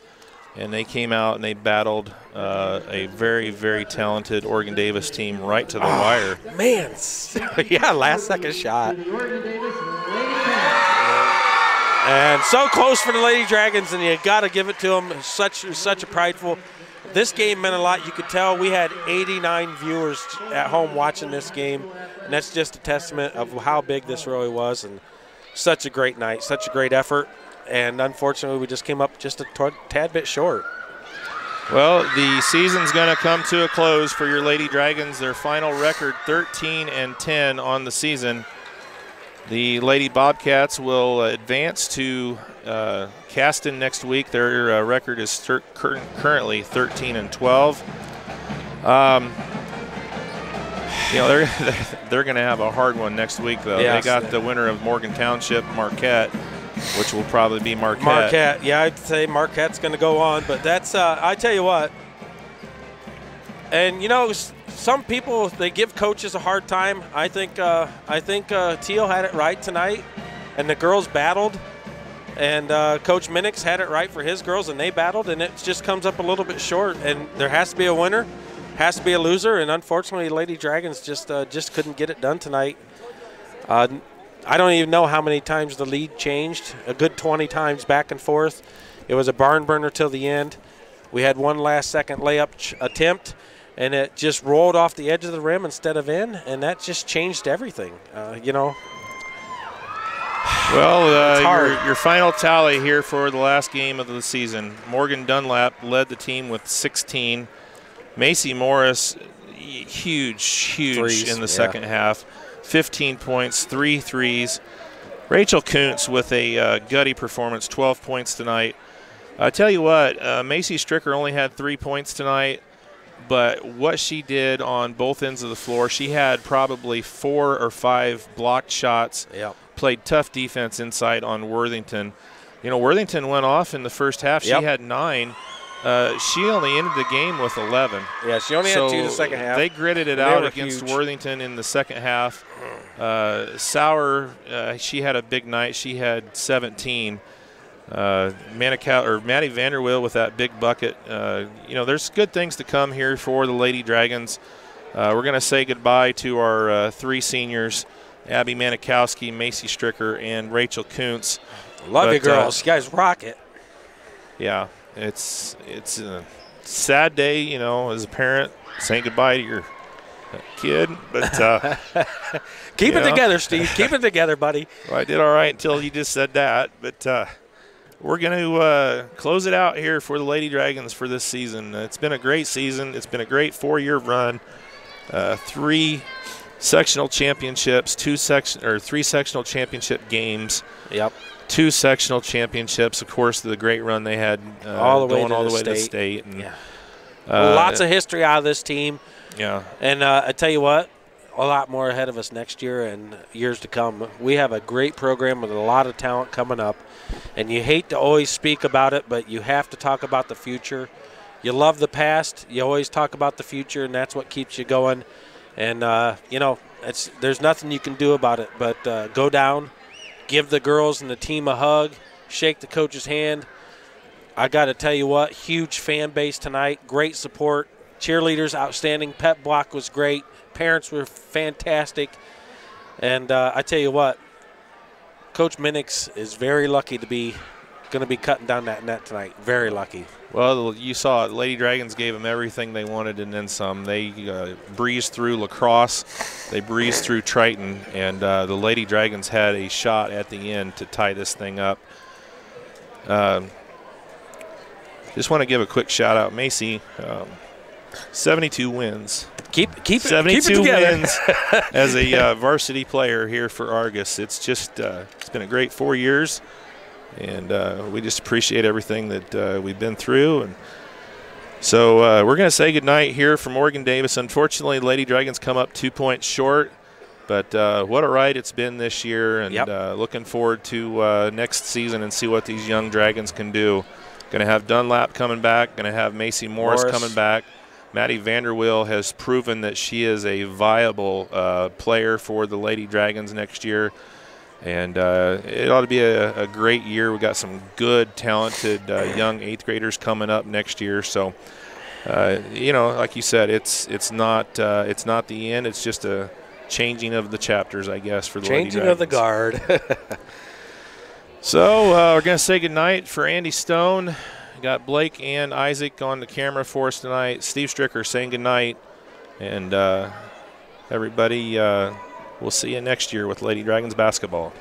and they came out and they battled a very, very talented Oregon Davis team right to the wire. Man, yeah, last second shot. And so close for the Lady Dragons, and you got to give it to them. Such a prideful. This game meant a lot. You could tell we had 89 viewers at home watching this game, and that's just a testament of how big this really was. And such a great night, such a great effort, and unfortunately we just came up just a tad bit short. Well, the season's going to come to a close for your Lady Dragons. Their final record, 13-10 on the season. The Lady Bobcats will advance to Caston next week. Their record is currently 13-12. You know, they're going to have a hard one next week, though. Yes. They got the winner of Morgan Township, Marquette, which will probably be Marquette. Marquette, yeah, I'd say Marquette's going to go on, but that's I tell you what. And you know, some people, they give coaches a hard time. I think Teal had it right tonight, and the girls battled, and Coach Minix had it right for his girls, and they battled, and it just comes up a little bit short. And there has to be a winner. Has to be a loser, and unfortunately, Lady Dragons just couldn't get it done tonight. I don't even know how many times the lead changed. A good 20 times back and forth. It was a barn burner till the end. We had one last-second layup attempt, and it just rolled off the edge of the rim instead of in, and that just changed everything. You know. Well, your final tally here for the last game of the season. Morgan Dunlap led the team with 16. Macy Morris, huge threes in the second half. 15 points, 3 threes. Rachel Kuntz with a gutty performance, 12 points tonight. I tell you what, Macy Stricker only had 3 points tonight, but what she did on both ends of the floor, she had probably 4 or 5 blocked shots. Yep. Played tough defense inside on Worthington. You know, Worthington went off in the first half. She had 9. She only ended the game with 11. Yeah, she only had 2 in the second half. They gritted it out against Worthington in the second half. Sauer, she had a big night. She had 17. Maddie Vanderwill with that big bucket. You know, there's good things to come here for the Lady Dragons. We're going to say goodbye to our 3 seniors, Abby Manikowski, Macy Stricker, and Rachel Kuntz. Love you, girls. You guys rock it. Yeah. It's a sad day, you know, as a parent, saying goodbye to your kid. But keep it together, Steve. Keep it together, buddy. Well, I did all right until you just said that. But we're going to close it out here for the Lady Dragons for this season. It's been a great season. It's been a great 4-year run. 3 sectional championships, 3 sectional championship games. Yep. 2 sectional championships. Of course, the great run they had all the way to the state. And, yeah. Lots of history out of this team. Yeah. And I tell you what, a lot more ahead of us next year and years to come. We have a great program with a lot of talent coming up. And you hate to always speak about it, but you have to talk about the future. You love the past. You always talk about the future, and that's what keeps you going. And, you know, there's nothing you can do about it but go down, give the girls and the team a hug, shake the coach's hand. I got to tell you what, huge fan base tonight, great support. Cheerleaders, outstanding. Pep block was great. Parents were fantastic. And I tell you what, Coach Minix is very lucky to be going to be cutting down that net tonight. Very lucky. Well, you saw it. Lady Dragons gave them everything they wanted and then some. They breezed through Lacrosse. They breezed through Triton. And the Lady Dragons had a shot at the end to tie this thing up. Just want to give a quick shout out. Macy, 72 wins. Keep 72 it together. wins as a varsity player here for Argos. It's just it's been a great 4 years, and we just appreciate everything that we've been through. And so we're going to say goodnight here from Morgan Davis. Unfortunately, Lady Dragons come up 2 points short, but what a ride it's been this year, and looking forward to next season and see what these young Dragons can do. Going to have Dunlap coming back, going to have Macy Morris coming back. Maddie Vanderweel has proven that she is a viable player for the Lady Dragons next year. And it ought to be a great year. We've got some good, talented young 8th graders coming up next year. So, you know, like you said, it's not the end. It's just a changing of the chapters, I guess, for the Lady Dragons. Changing of the guard. So we're going to say goodnight for Andy Stone. We got Blake and Isaac on the camera for us tonight. Steve Stricker saying goodnight. And everybody, we'll see you next year with Lady Dragons basketball.